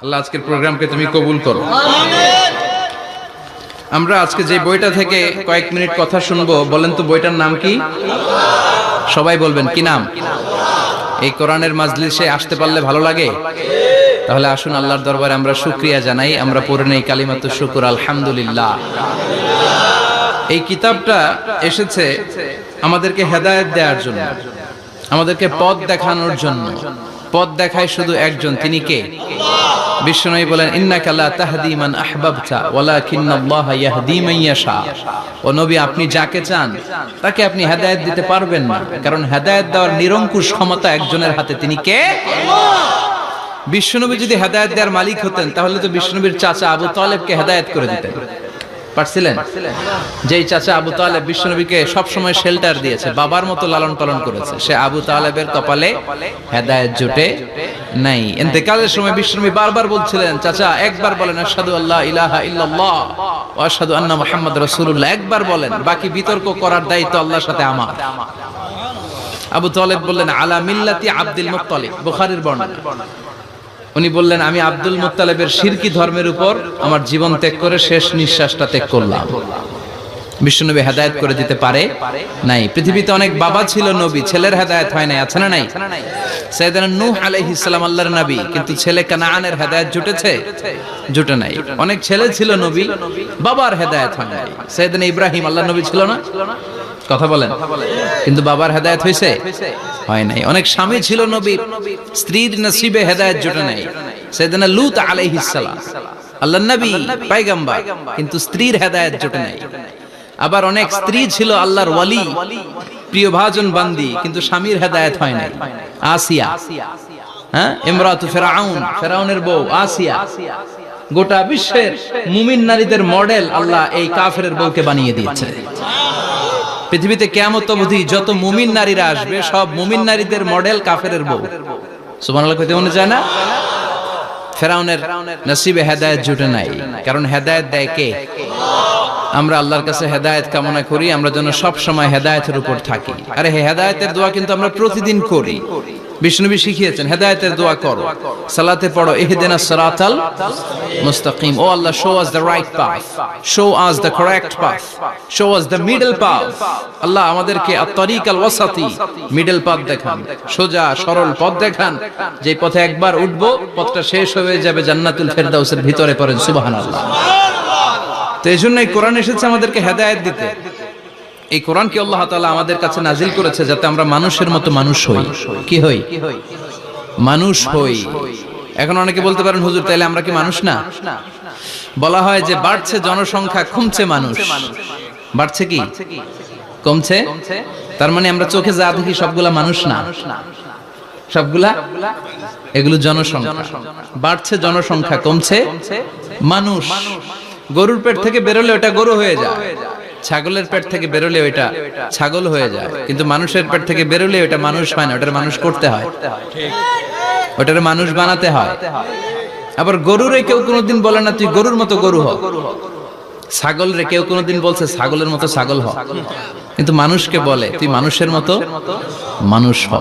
আল্লাহ আজকের প্রোগ্রামকে তুমি কবুল করো। আমরা আজকে যে বইটা থেকে কয়েক মিনিট কথা শুনবো, বলেন তো বইটার নাম কি? সবাই বলবেন কি নাম? এই কোরআনের মাজলিসে আসতে পারলে ভালো লাগে? তাহলে আসুন আল্লাহর দরবারে আমরা শুকরিয়া জানাই। আমরা পড়ে নেই কালিমাতু শুকর, আলহামদুলিল্লাহ। এই কিতাবটা এসেছে আমাদেরকে হেদায়েত দেওয়ার জন্য, আমাদেরকে পথ দেখানোর জন্য। পথ দেখায় শুধু একজন, তিনি কে? বিশ্বনবী বলেন, ইন্নাকা লা তাহদি মান আহবাবতা ওয়ালাকিন্নাল্লাহা ইয়াহদি মান ইয়াশা। ও নবী, আপনি যাকে চান তাকে আপনি হেদায়েত দিতে পারবেন না, কারণ হেদায়েত দেওয়ার নিরঙ্কুশ ক্ষমতা একজনের হাতে, তিনি কে? বিশ্বনবী যদি হেদায়েত দেওয়ার মালিক হতেন, তাহলে তো বিশ্বনবীর চাচা আবু তালেবকে হেদায়েত করে দিতেন পারছিলেন? যেই চাচা আবু তালেব বিশ্বনবীকে সবসময় শেল্টার দিয়েছে, বাবার মতো লালন পালন করেছে, সে আবু তালেবের কপালে হেদায়েত জুটে নাই। ইন্তেকালের সময় বিশ্বনবী বারবার বলছিলেন, চাচা একবার বলেন আশহাদু আল্লা ইলাহা ইল্লাল্লাহ ওয়া আশহাদু আন্না মুহাম্মাদ রাসূলুল্লাহ, একবার বলেন, বাকি বিতর্ক করার দায়িত্ব আল্লাহর সাথে আমার। আবু তালেব বললেন, আলা মিল্লাতি আব্দুল মুত্তালিব, বুখারীর বর্ণনা। উনি বললেন, আমি আব্দুল মুত্তালিবের শিরকি ধর্মের উপর আমার জীবন ত্যাগ করে শেষ নিঃশ্বাসটা ত্যাগ করলাম। বিশ্বনবী হেদায়েত করে দিতে পারে নাই। পৃথিবীতে অনেক বাবা ছিল নবী, ছেলের হেদায়েত হয় নাই, আছে না নাই? সাইয়েদনা নূহ আলাইহিস সালাম আল্লাহর নবী, কিন্তু ছেলে কানানের হেদায়েত জুটেছে? জুটে নাই। অনেক ছেলে ছিল নবী, বাবার হেদায়েত হয় নাই। সাইয়েদনা ইব্রাহিম আল্লাহর নবী ছিল না? কথা বলেন। কিন্তু বাবার হেদায়েত হয়েছে? হয় নাই। অনেক স্বামী ছিল নবী, স্ত্রীর নসিবে হেদায়েত জুটে নাই। সাইয়েদনা লূত আলাইহিস সালাম আল্লাহর নবী, পয়গম্বর, কিন্তু স্ত্রীর হেদায়েত জুটে নাই। আবার অনেক স্ত্রী ছিল আল্লাহর ওয়ালি, প্রিয় ভাজন বান্দি, কিন্তু স্বামীর হেদায়েত হয় নাই। আসিয়া, হ্যাঁ, ইমরাতু ফিরআউন, ফিরআউনের বউ আসিয়া। গোটা বিশ্বের মুমিন নারীদের মডেল আল্লাহ এই কাফেরের বউকে বানিয়ে দিয়েছে। পৃথিবীতে কিয়ামত অবধি যত মুমিন নারীরা আসবে, সব মুমিন নারীদের মডেল কাফেরের বউ। সুবহানাল্লাহ কইতে মনে যায় না? ফিরআউনের নসিবে হেদায়েত জুটে নাই, কারণ হেদায়েত দেয় কে? আমরা আল্লাহর কাছে হেদায়েত কামনা করি, আমরা যেন সব সময় হেদায়েতের উপর থাকি। আরে হেদায়েতের দোয়া কিন্তু আমরা প্রতিদিন করি। বিষ্ণুবী শিখিয়েছেন, হেদায়েতের দোয়া করো, সালাতে পড়ো, ইহদিনাস সিরাতাল মুস্তাকিম। ও Allah, show us the right path, show us the correct path, show us the middle path. Allah আমাদেরকে আত-তারিকাল ওয়াসাতি, মিডল পাথ দেখান, সোজা সরল পথ দেখান, যে পথে একবার উঠবো পথটা শেষ হয়ে যাবে জান্নাতুল ফেরদাউসের ভিতরে। পড়েন সুবহানাল্লাহ। তো এই জন্যই কোরআন এসেছে আমাদেরকে হেদায়েত দিতে। এই কোরআনকে আল্লাহ তাআলা আমাদের কাছে নাজিল করেছে যাতে আমরা মানুষের মতো মানুষ হই। কি হই? মানুষ হই। এখন অনেকে বলতে পারেন, হুজুর তাইলে আমরা কি মানুষ না? বলা হয় যে বাড়ছে জনসংখ্যা, কমছে মানুষ। বাড়ছে কি কমছে? তার মানে আমরা চোখে যা দেখি সবগুলা মানুষ না, সবগুলা এগুলো জনসংখ্যা। বাড়ছে জনসংখ্যা, কমছে মানুষ। গরুর পেট থেকে বেরোলে ওটা গরু হয়ে যায়, ছাগলের পেট থেকে বেরোলে ওইটা ছাগল হয়ে যায়, কিন্তু মানুষের পেট থেকে বেরোলে ওটা মানুষ হয় না, ওটার মানুষ করতে হয়, ওটার মানুষ বানাতে হয়। আবার গরুরে কেউ কোনোদিন বলে না তুই গরুর মতো গরু হ, ছাগল রে কেউ কোনোদিন বলছে ছাগলের মতো ছাগল হ, কিন্তু মানুষকে বলে তুই মানুষের মতো মানুষ হ।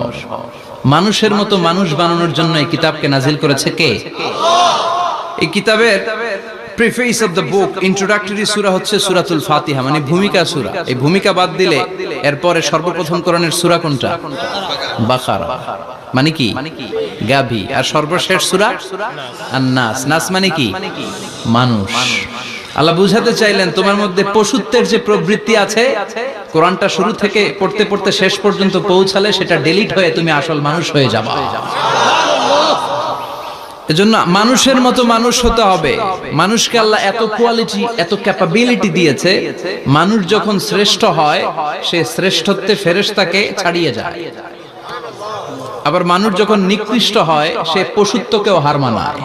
মানুষের মতো মানুষ বানানোর জন্য এই কিতাবকে নাজিল করেছে কে? এই কিতাবের preface of the book, introductory সূরা হচ্ছে সূরাতুল ফাতিহা, মানে ভূমিকা সূরা। এই ভূমিকা বাদ দিলে এরপরে সর্বপ্রথম কোরআনের সূরা কোনটা? বাকারা, মানে কি? গাভী। আর সর্বশেষ সূরা আন-নাস। নাস মানে কি? মানুষ। আল্লাহ বুঝাতে চাইলেন তোমার মধ্যে পশুত্বের যে প্রবৃত্তি আছে, কোরআনটা শুরু থেকে পড়তে পড়তে শেষ পর্যন্ত পৌঁছালে সেটা ডিলিট হয়ে তুমি আসল মানুষ হয়ে যাবা। এজন্য মানুষের মতো মানুষ হতে হবে। মানুষকে আল্লাহ এত কোয়ালিটি, এত ক্যাপাবিলিটি দিয়েছে, মানুষ যখন শ্রেষ্ঠ হয় সে শ্রেষ্ঠত্বে ফেরেশতাকে ছাড়িয়ে যায়। আবার মানুষ যখন নিকৃষ্ট হয় সে পশুত্বকেও হার মানায়।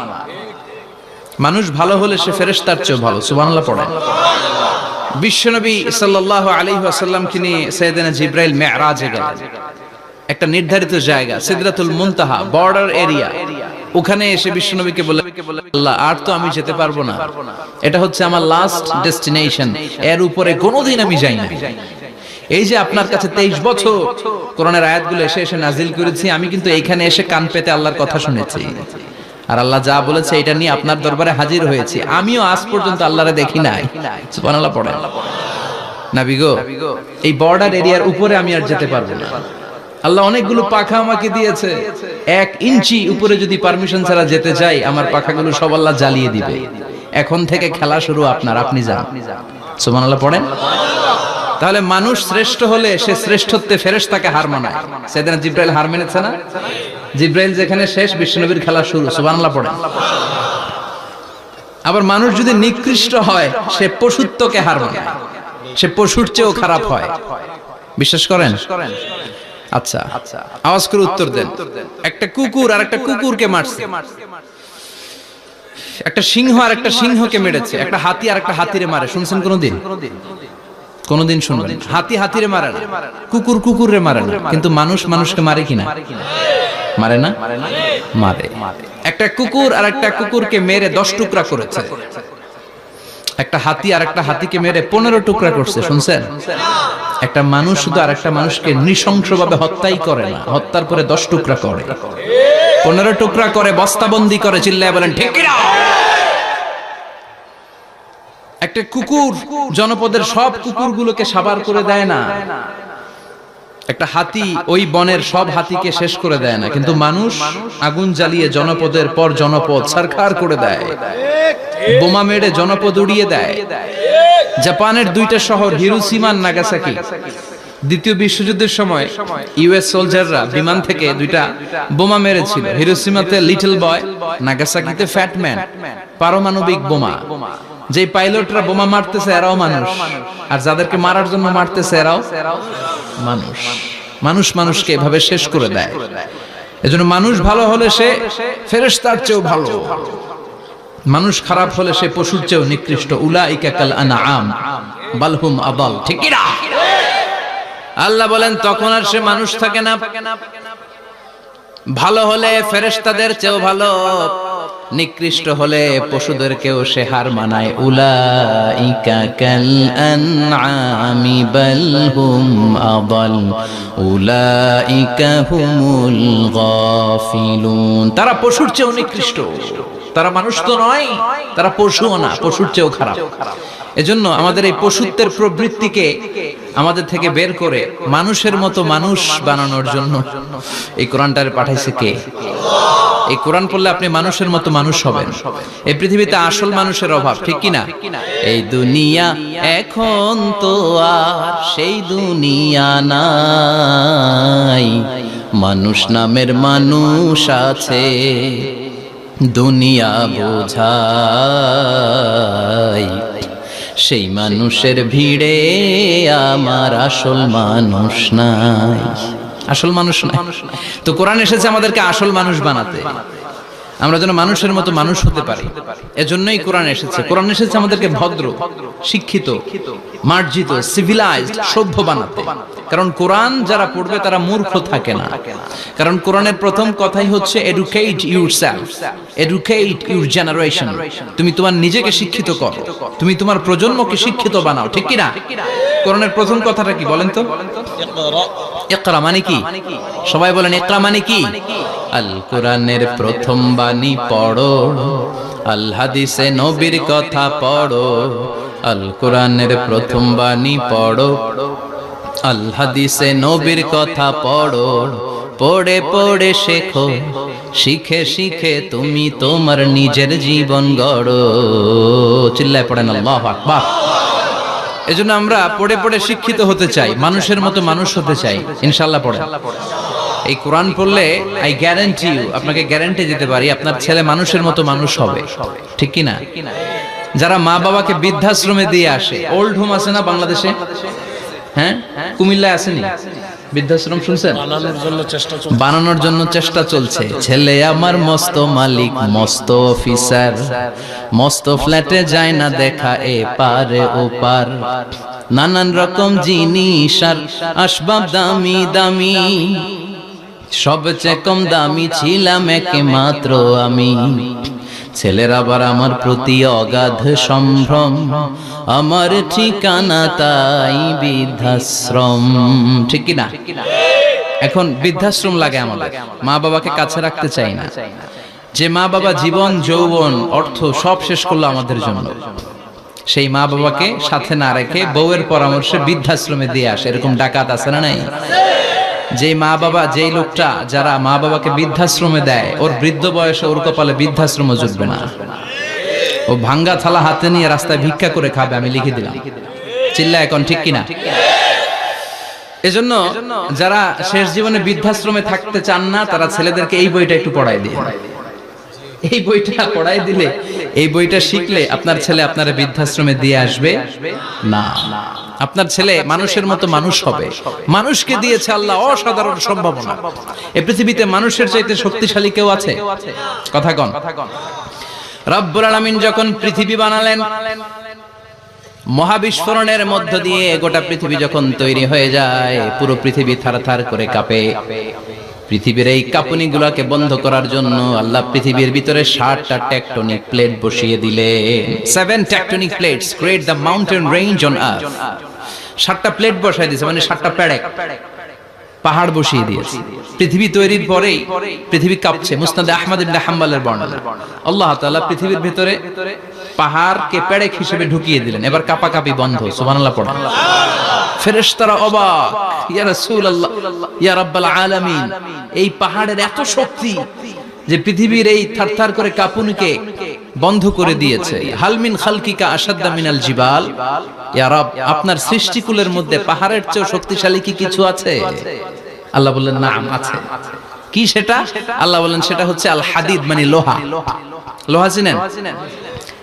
মানুষ ভালো হলে সে ফেরেশতার চেয়ে ভালো। সুবহানাল্লাহ পড়েন। বিশ্বনবী সাল্লাল্লাহু আলাইহি ওয়াসাল্লামকে নিয়ে সাইয়েদনা জিবরাইল মিরাজে গেলেন। একটা নির্ধারিত জায়গা, সিদরাতুল মুনতাহা, বর্ডার এরিয়া। ওখানে এসে বিশ্বনবীকে বলে, আল্লাহ আর তো আমি যেতে পারবো না, এটা হচ্ছে আমার লাস্ট ডেস্টিনেশন, এর উপরে কোনোদিন আমি যাই না। এই যে আপনার কাছে 23 বছর কোরআনের আয়াতগুলো এসে এসে নাজিল করেছি, আমি কিন্তু এইখানে এসে কান পেতে আল্লাহর কথা শুনেছি। আর আল্লাহ যা বলেছে এটা নিয়ে আপনার দরবারে হাজির হয়েছি, আমিও আজ পর্যন্ত আল্লাহরে দেখি নাই। সুবহানাল্লাহ পড়েন। নবী গো, এই বর্ডার এরিয়ার উপরে আমি আর যেতে পারবো না। আল্লাহ অনেকগুলো পাখা আমাকে দিয়েছে, 1 ইঞ্চি উপরে যদি পারমিশন ছাড়া যেতে চাই, আমার পাখাগুলো সব আল্লাহ জ্বালিয়ে দিবে। এখন থেকে খেলা শুরু আপনার, আপনি যান। সুবহানাল্লাহ পড়েন। তাহলে মানুষ শ্রেষ্ঠ হলে সে শ্রেষ্ঠত্বে ফেরেশতাকে হার মানায়। সেদিন জিব্রাইল হার মেনেছে না? জিব্রাইল যেখানে শেষ, বিশ্বনবীর খেলা শুরু। সুবহানাল্লাহ পড়েন। আবার মানুষ যদি নিকৃষ্ট হয়, সে পশুত্বকে হার মানায়, সে পশুর চেয়েও খারাপ হয়। বিশ্বাস করেন? আচ্ছা, আওয়াজ করে উত্তর দেন। একটা কুকুর আর একটা কুকুরকে মারছে, একটা সিংহ আর একটা সিংহকে মেরেছে, একটা হাতি আর একটা হাতিরে মারে। শুনছেন কোনদিন? কোনদিন শুনবেন? হাতি হাতিরে মারে না, কুকুর কুকুরে মারে না, কিন্তু মানুষ মানুষকে মারে কিনা? মারে না? মারে। একটা কুকুর আর একটা কুকুরকে মেরে 10 টুকরা করেছে, একটা হাতি আর একটা হাতিকে মেরে 15 টুকরা করছে। শুনছেন? একটা মানুষ শুধু আর একটা মানুষকে নৃশংসভাবে হত্যাই করে না, হত্যার পরে 10 টুকরা করে, 15 টুকরা করে, বস্তাবন্দি করে। চিল্লায় বলেন ঠিক কিনা? একটা কুকুর জনপদের সব কুকুরগুলোকে সাবার করে দেয় না, একটা হাতি ওই বনের সব হাতিকে শেষ করে দেয় না, কিন্তু মানুষ আগুন জ্বালিয়ে জনপদের পর জনপদ ছারখার করে দেয়, বোমা মেরে জনপদ উড়িয়ে দেয়। জাপানের 2টা শহর হিরোশিমা আর নাগাসাকি, দ্বিতীয় বিশ্বযুদ্ধের সময় ইউএস সোলজাররা বিমান থেকে 2টা বোমা মেরেছিল। হিরোশিমাতে লিটল বয়, নাগাসাকিতে ফ্যাট ম্যান। পারমাণবিক বোমা। যে পাইলটরা বোমা মারতেছে এরাও মানুষ, আর যাদেরকে মারার জন্য মারতেছে এরাও মানুষ। মানুষ মানুষকে এভাবে শেষ করে দেয়। এজন্য মানুষ ভালো হলে সে ফেরেশতার চেয়েও ভালো, মানুষ খারাপ হলে সে পশুর চেয়েও নিকৃষ্ট। উলাইকা কাল আনআম বাল হুম আদাল। ঠিক কি না? আল্লাহ বলেন তখন আর সে মানুষ থাকে না। ভালো হলে ফেরেশতাদের চেয়েও ভালো, নিকৃষ্ট হলে পশুদেরকেও সে হার মানায়। উলাইকা কাল আনআমি বাল হুম আদাল উলাইকা হুমুল গাফিলুন। তারা পশুর চেয়েও নিকৃষ্ট, তারা মানুষ তো নয়, তারা পশুও না, পশুর চেয়েও খারাপ। এজন্য আমাদের এই পশুত্বের প্রবৃত্তিকে আমাদের থেকে বের করে মানুষের মতো মানুষ বানানোর জন্য এই কোরআনটারে পাঠাইছে কে? এই কোরআন পড়লে আপনি মানুষের মতো মানুষ হবেন। এই পৃথিবীতে আসল মানুষের অভাব, ঠিক কি না? এই দুনিয়া এখন তো আর সেই দুনিয়া নাই, মানুষ নামের মানুষ আছে, দুনিয়া বোঝাই। সেই মানুষের ভিড়ে আমার আসল মানুষ নাই, আসল মানুষ নাই। তো কোরআন এসেছে আমাদেরকে আসল মানুষ বানাতে, আমরা যেন মানুষের মতো মানুষ হতে পারি। এজন্যই কোরআন এসেছে। কোরআন এসেছে আমাদেরকে ভদ্র, শিক্ষিত, মার্জিত, সিভিলাইজড, সভ্য বানাতে। কারণ কোরআন যারা পড়বে তারা মূর্খ থাকে না। কারণ কোরআনের প্রথম কথাই হচ্ছে educate yourself, educate your generation. তুমি তোমার নিজেকে শিক্ষিত করো, তুমি তোমার প্রজন্মকে শিক্ষিত বানাও। ঠিক কি না? কোরআনের প্রথম কথাটা কি বলেন তো? ইকরা মানে কি? সবাই বলেন ইকরা মানে কি? আল কোরআনের প্রথম বাণী পড়ো, আল হাদিসে নবীর কথা পড়ো। আল কোরআনের প্রথম বাণী পড়ো, আল হাদিসে নবীর কথা পড়ো। পড়ে পড়ে শেখো, শিখে শিখে তুমি তোমার নিজের জীবন গড়ো। চিল্লায় পড়েন আল্লাহু আকবার। এজন্য আমরা পড়ে পড়ে শিক্ষিত হতে চাই, মানুষের মতো মানুষ হতে চাই। ইনশাআল্লাহ পড়েন। এই কোরআন পড়লে আই গ্যারান্টি ইউ, আপনাকে গ্যারান্টি দিতে পারি আপনার ছেলে মানুষের মতো মানুষ হবে। ঠিক কি না? যারা মা বাবাকে বৃদ্ধাশ্রমে দিয়ে আসে, ওল্ড হোম আছে না বাংলাদেশে? হ্যাঁ, কুমিল্লায় আসেনি বৃদ্ধাশ্রম? শুনছেন? বানানোর জন্য চেষ্টা চলছে। ছেলে আমার মস্ত মালিক, মস্ত অফিসার, মস্ত ফ্ল্যাটে যায় না দেখা এ পারে ও পার। নানান রকম জিনিস আর আসবাব দামি দামি, সবচেয়ে কম দামি ছিলাম একমাত্র আমি। ছেলের আবার আমার প্রতি অগাধ সম্ভ্রম, আমার ঠিকানা তাই বৃদ্ধাশ্রম। ঠিক কি না? এখন বৃদ্ধাশ্রম লাগে আমাদের, মা বাবাকে কাছে রাখতে চাই না। যে মা বাবা জীবন যৌবন অর্থ সব শেষ করলো আমাদের জন্য, সেই মা বাবাকে সাথে না রেখে বউয়ের পরামর্শে বৃদ্ধাশ্রমে দিয়ে আসে, এরকম ডাকাত আছে না নাই? যে মা বাবা, যেই লোকটা যারা মা বাবাকে বৃদ্ধাশ্রমে দেয়, ওর বৃদ্ধ বয়সে ওর কপালে বৃদ্ধাশ্রম জুটবে না। ও ভাঙ্গা থালা হাতে নিয়ে রাস্তায় ভিক্ষা করে খাবে, আমি লিখে দিলাম। চিল্লা এখন ঠিক কিনা? এজন্য যারা শেষ জীবনে বৃদ্ধাশ্রমে থাকতে চান না, তারা ছেলেদেরকে এই বইটা একটু পড়াই দিয়ে, এই বইটা পড়াই দিলে, এই বইটা শিখলে আপনার ছেলে আপনার বৃদ্ধাশ্রমে দিয়ে আসবে না। আপনার ছেলে মানুষের মতো মানুষ হবে। মানুষকে দিয়েছে আল্লাহ অসাধারণ সম্ভাবনা। এই পৃথিবীতে মানুষের চাইতে শক্তিশালী কেউ আছে? কথা কন। রব্বুল আলামিন যখন পৃথিবী বানালেন, মহাবিস্ফোরণের মধ্য দিয়ে গোটা পৃথিবী যখন তৈরি হয়ে যায়, পুরো পৃথিবী থারথার করে কাঁপে। পৃথিবীর এই কাঁপুনিগুলোকে বন্ধ করার জন্য আল্লাহ পৃথিবীর ভিতরে 7টা টেকটনিক প্লেট বসিয়ে দিলেন। 7 tectonic plates create the mountain range on earth. 7টা প্লেট বসাই দিয়েছে, মানে 7টা পেরেক, পাহাড় বসিয়ে দিয়েছে। পৃথিবী তৈরির পরেই পৃথিবী কাঁপছে। মুসনাদে আহমদ ইবনে হাম্বলের বর্ণনা, আল্লাহ তাআলা পৃথিবীর ভিতরে পাহাড়কে পেরেক হিসেবে ঢুকিয়ে দিলেন। এবার কাঁপাকাঁপি বন্ধ। সুবহানাল্লাহ পড়েন। ফেরেশতারা অবাক, ইয়া রাসূলুল্লাহ, ইয়া রাব্বাল আলামিন, এই পাহাড়ের এত শক্তি যে পৃথিবীর এই থারথার করে কাঁপুনিকে বন্ধ করে দিয়েছে। হাল মিন খালকিকা আশাদ্দা মিনাল জিবাল, ইয়া রব, আপনার সৃষ্টিকুলের মধ্যে পাহাড়ের চেয়ে শক্তিশালী কি কিছু আছে? আল্লাহ বললেন নাম আছে। কি সেটা? আল্লাহ বললেন সেটা হচ্ছে আল হাদিদ, মানে লোহা। লোহা চিনেন?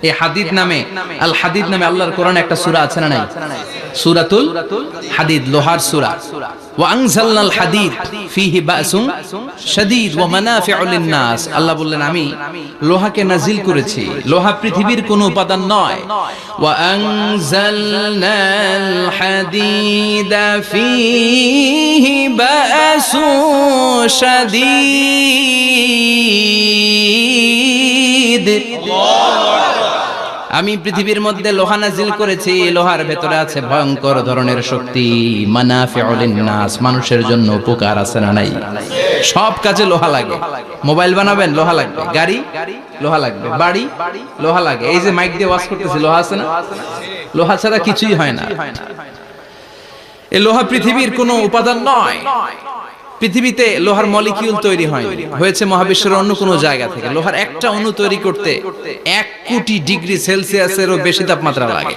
এই হাদিদ নামে, আল হাদিদ নামে আল্লাহর কোরআনে একটা সূরা আছে না নাই? সূরাতুল হাদিদ, লোহার সূরা। ওয়া আনজালনাল হাদিদ ফীহি বাসুন শাদীদ ওয়া মানাফিউ লিন-নাস। আল্লাহ বললেন আমি লোহাকে নাজিল করেছি। লোহা পৃথিবীর কোনো উপাদান নয়। ওয়া আনজালনাল হাদিদা ফীহি বাসুন শাদীদ। আমি পৃথিবীর মধ্যে লোহা নাজিল করেছি। লোহার ভেতরে আছে ভয়ঙ্কর ধরনের শক্তি। মানাফিউ লিন-নাস, মানুষের জন্য উপকার আছে না নাই? সব কাজে লোহা লাগে। মোবাইল বানাবেন, লোহা লাগবে। গাড়ি, লোহা লাগবে। বাড়ি, লোহা লাগে। এই যে মাইক দিয়ে ওয়াজ করতেছি, লোহা আছে না? লোহা ছাড়া কিছুই হয় না। এই লোহা পৃথিবীর কোনো উপাদান নয়। পৃথিবীতে লোহার মলিকিউল তৈরি হয়নি, হয়েছে মহাবিশ্বের অন্য কোনো জায়গা থেকে। লোহার একটা অণু তৈরি করতে 1 কোটি ডিগ্রি সেলসিয়াসেরও বেশি তাপমাত্রা লাগে।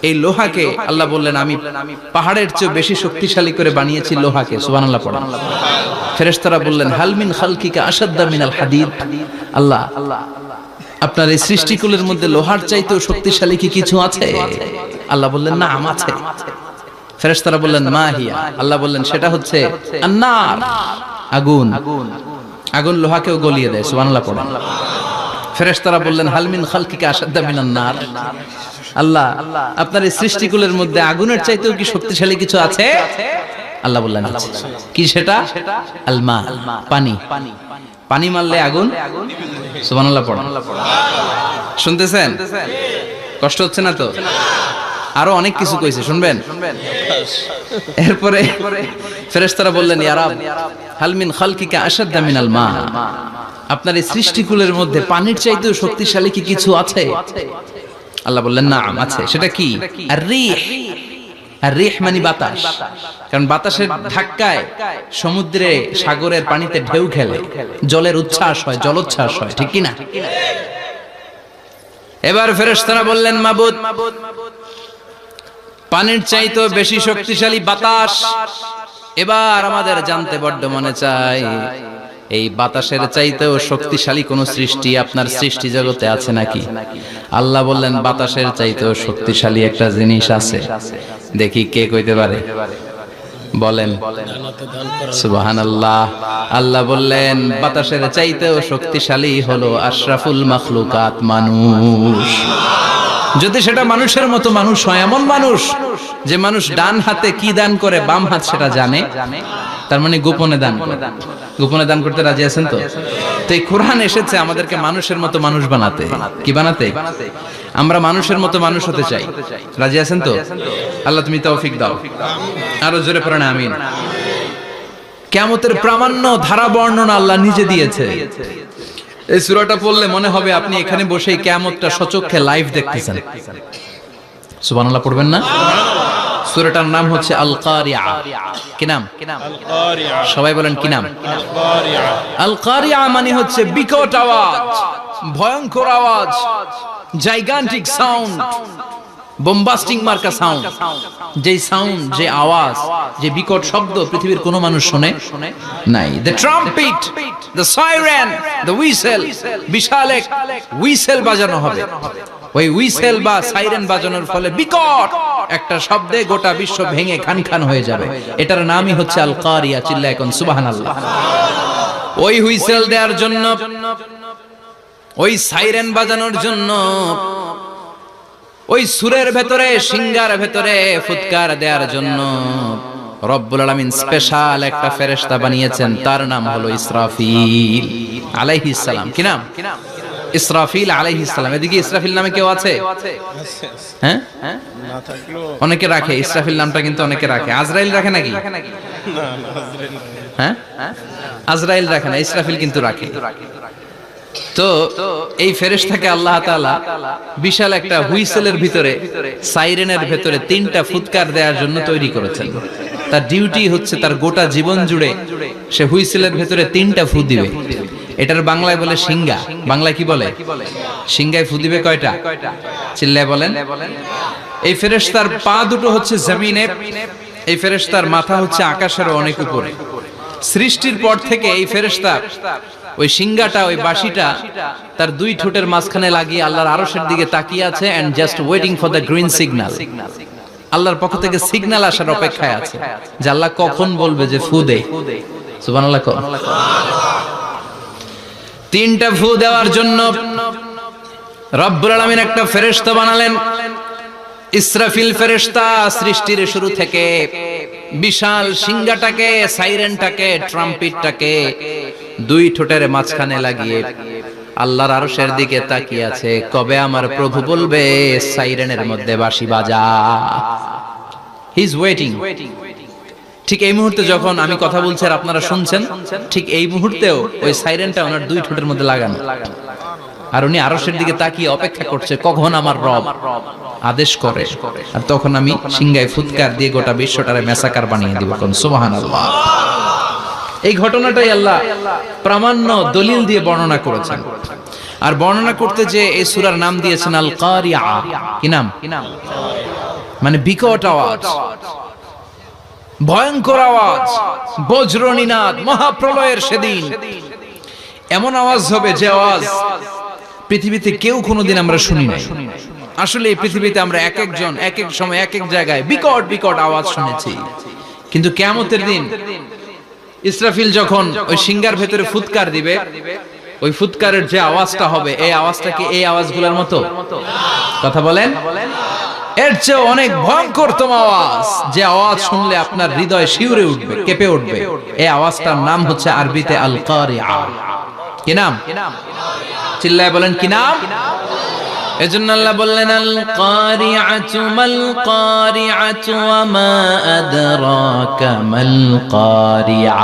এই লোহাকে আল্লাহ বললেন আমি পাহাড়ের চেয়ে বেশি শক্তিশালী করে বানিয়েছি লোহাকে। সুবহানাল্লাহ পড়েন। ফেরেশতারা বললেন হাল মিন খালকিকা আশাদ্দা মিনাল হাদিদ। আল্লাহ, আপনার এই সৃষ্টিকুলের মধ্যে লোহার চাইতেও শক্তিশালী কি কিছু আছে? আল্লাহ বললেন না, আছে। ফেরেশতারা বললেন মা হিয়া। আল্লাহ বললেন সেটা হচ্ছে আন-নার, আগুন। আগুন লোহাকেও গলিয়ে দেয়। সুবহানাল্লাহ পড়েন। ফেরেশতারা বললেন হাল মিন খালকিকা আশাদ্দা মিনান-নার। আল্লাহ, আপনার এই সৃষ্টিকুলের মধ্যে আগুনের চাইতেও কি শক্তিশালী কিছু আছে? আল্লাহ বললেন আছে। কি সেটা? আল মা, পানি। পানি মারলে আগুন। সুবহানাল্লাহ পড়েন। শুনতেছেন? কষ্ট হচ্ছে না তো? আরো অনেক কিছু কইছে, শুনবেন? এরপরে ফেরেশতারা বললেন ইয়া রাব, হাল মিন খালকিকা আশাদ্দা মিনাল মা, আপনার এই সৃষ্টিকুলের মধ্যে পানির চাইতেও শক্তিশালী কি কিছু আছে? আল্লাহ বললেন নাম, আছে। সেটা কি? আর-রিহ। আর-রিহ মানে বাতাস। কারণ বাতাসের ধাক্কায় সমুদ্রে, সাগরের পানিতে ঢেউ খেলে, জলের উচ্ছ্বাস হয়, জলোচ্ছ্বাস হয়, ঠিক কি না? এবার ফেরেশতারা বললেন মাবুদ, পানির চাইতেও বেশি শক্তিশালী বাতাস। এবার আমাদের জানতে বড্ড মনে চায়, এই বাতাসের চাইতেও শক্তিশালী কোন সৃষ্টি আপনার সৃষ্টি জগতে আছে নাকি? আল্লাহ বললেন বাতাসের চাইতেও শক্তিশালী একটা জিনিস আছে। দেখি কে কইতে পারে? বলেন সুবহানাল্লাহ। আল্লাহ বললেন বাতাসের চাইতেও শক্তিশালী হলো আশরাফুল মাখলুকাত, মানুষ। যদি সেটা মানুষের মতো মানুষ হয়, এমন মানুষ যে মানুষ ডান হাতে কি দান করে বাম হাত সেটা জানে, তার মানে গোপনে দান করে। গোপনে দান করতে রাজি আছেন তো? তো এই কোরআন এসেছে আমাদেরকে মানুষের মতো মানুষ বানাতে। কি বানাতে? আমরা মানুষের মতো মানুষ হতে চাই। রাজি আছেন তো? আল্লাহ তুমি তৌফিক দাও। আরো জোরে পড়েন আমিন। কিয়ামতের প্রামাণ্য ধারা বর্ণনা আল্লাহ নিজে দিয়েছে। এই সূরাটা পড়লে মনে হবে আপনি এখানে বসেই কিয়ামতটা সচক্ষে লাইভ দেখতেছেন। সুবহানাল্লাহ পড়বেন না? সূরাটার নাম হচ্ছে আল কারিয়া। কি নাম? আল কারিয়া। সবাই বলেন কি নাম? আল কারিয়া। আল কারিয়া মানে হচ্ছে বিকট আওয়াজ, ভয়ঙ্কর আওয়াজ, জাইগান্টিক সাউন্ড, বোম্বাস্টিং মার্কা সাউন্ড। যে সাউন্ড, যে আওয়াজ, যে বিকট শব্দ পৃথিবীর কোনো মানুষ শুনে নাই। The trumpet, the siren, the whistle, বিশাল এক হুইসেল বাজানো হবে। ওই হুইসেল বা সাইরেন বাজানোর ফলে বিকট একটা শব্দে গোটা বিশ্ব ভেঙে খান খান হয়ে যাবে। এটার নামই হচ্ছে আল কারিয়া। চিল্লায় এখন সুবহানাল্লাহ। ওই হুইসেল দেওয়ার জন্য, ওই সাইরেন বাজানোর জন্য, ওই সুরের ভেতরে, সিঙ্গার ভেতরে ফুৎকার দেওয়ার জন্য রব্বুল আলামিন স্পেশাল একটা ফেরেশতা বানিয়েছেন। তার নাম হলো ইসরাফিল আলাইহিস সালাম। কি নাম? ইসরাফিল আলাইহিস সালাম। এদিকে ইসরাফিল নামে কেউ আছে? হ্যাঁ, না থাকলেও অনেকে রাখে ইসরাফিল নামটা, কিন্তু অনেকে রাখে। আজরাইল রাখে নাকি? না আজরাইল না। হ্যাঁ, আজরাইল রাখে না, ইসরাফিল কিন্তু রাখে। তো এই ফেরেশতাকে আল্লাহ তাআলা বিশাল একটা হুইসেলের ভিতরে, সাইরেনের ভিতরে তিনটা ফুৎকার দেওয়ার জন্য তৈরি করেছেন। তার ডিউটি হচ্ছে তার গোটা জীবন জুড়ে সে হুইসেলের ভিতরে তিনটা ফু দিবে। এটার বাংলায় বলে সিঙ্গা। বাংলায় কি বলে? সিঙ্গায় ফু দিবে কয়টা? চিল্লায় বলেন। এই ফেরেশতার পা দুটো হচ্ছে জমিনে, এই ফেরেশতার মাথা হচ্ছে আকাশের অনেক উপরে। সৃষ্টির পর থেকে এই ফেরেশতা ওই সিঙ্গাটা, ওই বাঁশিটা তার দুই ঠোঁটের মাঝখানে লাগিয়ে আল্লাহর আরশের দিকে তাকিয়ে আছে, and just waiting for the green signal. আল্লাহর পক্ষ থেকে সিগন্যাল আসার অপেক্ষায় আছে যে আল্লাহ কখন বলবে যে ফু দে। সুবহানাল্লাহ। তিনটা ফু দেওয়ার জন্য রব্বুল আলামিন একটা ফেরেশতা বানালেন। ইসরাফিল ফেরেশতা সৃষ্টির শুরু থেকে বিশাল সিঙ্গাটাকে, সাইরেনটাকে, ট্রাম্পিটটাকে দুই ঠোঁটের মাঝখানে লাগিয়ে আল্লাহর আরশের দিকে তাকিয়ে আছে, কবে আমার প্রভু বলবে সাইরেনের মধ্যে বাঁশি বাজা। He is waiting. ঠিক এই মুহূর্তে যখন আমি কথা বলছি আর আপনারা শুনছেন, ঠিক এই মুহূর্তেও ওই সাইরেনটা ওনার দুই ঠোঁটের মধ্যে লাগানো, আর উনি আরশের দিকে তাকিয়ে অপেক্ষা করছে কখন আমার রব আদেশ করে, আর তখন আমি সিংহায় ফুৎকার দিয়ে গোটা বিশ্বটারে মেসাকার বানিয়ে দিব। কোন সুবহানাল্লাহ। এই ঘটনাটাই আল্লাহ প্রামাণ্য দলিল দিয়ে বর্ণনা করেছেন। আর বর্ণনা করতে যে এই সূরার নাম দিয়েছেন আল কারিয়া। কি নাম? মানে বিকট আওয়াজ, ভয়ঙ্কর আওয়াজ, বজ্রনিনাদ, মহাপ্রলয়ের সেদিন এমন আওয়াজ হবে যে আওয়াজ পৃথিবীতে কেউ কোনোদিন আমরা শুনি নাই। আসলে এই পৃথিবীতে আমরা এক একজন এক এক সময় এক এক জায়গায় বিকট বিকট আওয়াজ শুনেছি, কিন্তু কিয়ামতের দিন ইসরাফিল যখন ওই সিঙ্গার ভেতরে ফুৎকার দিবে, ওই ফুৎকারের যে আওয়াজটা হবে, এই আওয়াজটা কি এই আওয়াজগুলোর মতো? কথা বলেন। এর চেয়ে অনেক ভয়ঙ্করতম আওয়াজ, যে আওয়াজ শুনলে আপনার হৃদয় শিউরে উঠবে, কেঁপে উঠবে। এই আওয়াজটার নাম হচ্ছে আরবিতে আল কারিয়া। কি নাম? চিল্লায় বলেন কি নাম? এজন্য আল্লাহ বললেন আল কারিআতু মাল কারিআতু ওয়া মা আদরাকা মাল কারিআ।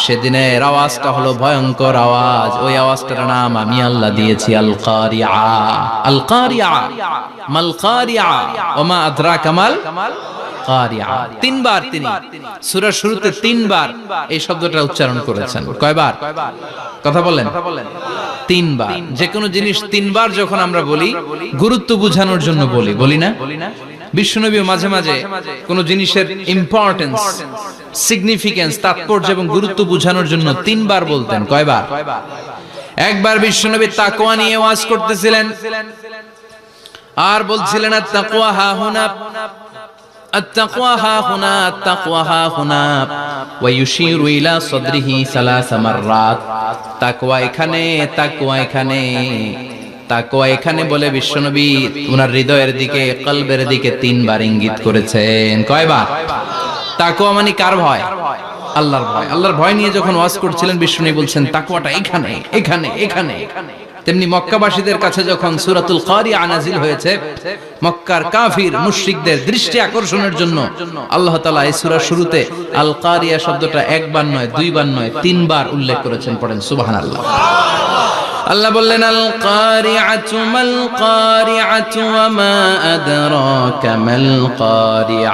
সেদিনের আওয়াজটা হলো ভয়ঙ্কর আওয়াজ। ওই আওয়াজটার নাম আমি আল্লাহ দিয়েছি আল কারিআ। আল কারিআ মাল কারিআ ওয়া মা আদরাকা মাল কারিআ। তিনবার তিনি সূরার শুরুতে তিনবার এই শব্দটা উচ্চারণ করেছেন। কয়বার? কথা বলেন। তিনবার। যে কোনো জিনিস তিনবার যখন আমরা বলি, গুরুত্ব বোঝানোর জন্য বলি, বলি না? বিশ্বনবী মাঝে মাঝে কোন জিনিসের ইম্পর্টেন্স, সিগনিফিকেন্স, তাৎপর্য এবং গুরুত্ব বোঝানোর জন্য তিনবার বলতেন। কয়বার? একবার বিশ্বনবী তাকওয়া নিয়ে ওয়াজ করতেছিলেন আর বলছিলেন আত-তাকওয়া হাহুনা, التقوى ها هنا، التقوى ها هنا، ويشير إلى صدره ثلاث مرات। তাকওয়া এখানে, তাকওয়া এখানে, তাকওয়া এখানে বলে বিশ্বনবী ওনার হৃদয়ের দিকে, কলবের দিকে তিনবার ইঙ্গিত করেছেন। কয়বার? তাকওয়া মানে কার ভয়? আল্লাহর ভয়। আল্লাহর ভয় নিয়ে যখন ওয়াজ করছিলেন বিশ্বনবী বলছেন তাকওয়াটা এখানে, এখানে, এখানে। তেমনি মক্কাবাসীদের কাছে যখন সূরাতুল কারিয়া নাযিল হয়েছে, মক্কার কাফির মুশরিকদের দৃষ্টি আকর্ষণের জন্য আল্লাহ তাআলা এই সূরার শুরুতে আল কারিয়া শব্দটা একবার নয়, দুইবার নয়, তিনবার উল্লেখ করেছেন। পড়েন সুবহানাল্লাহ। আল্লাহ বললেন আল কারিআতু মাল কারিআতু ওয়া মা আদরাকা মাল কারিআ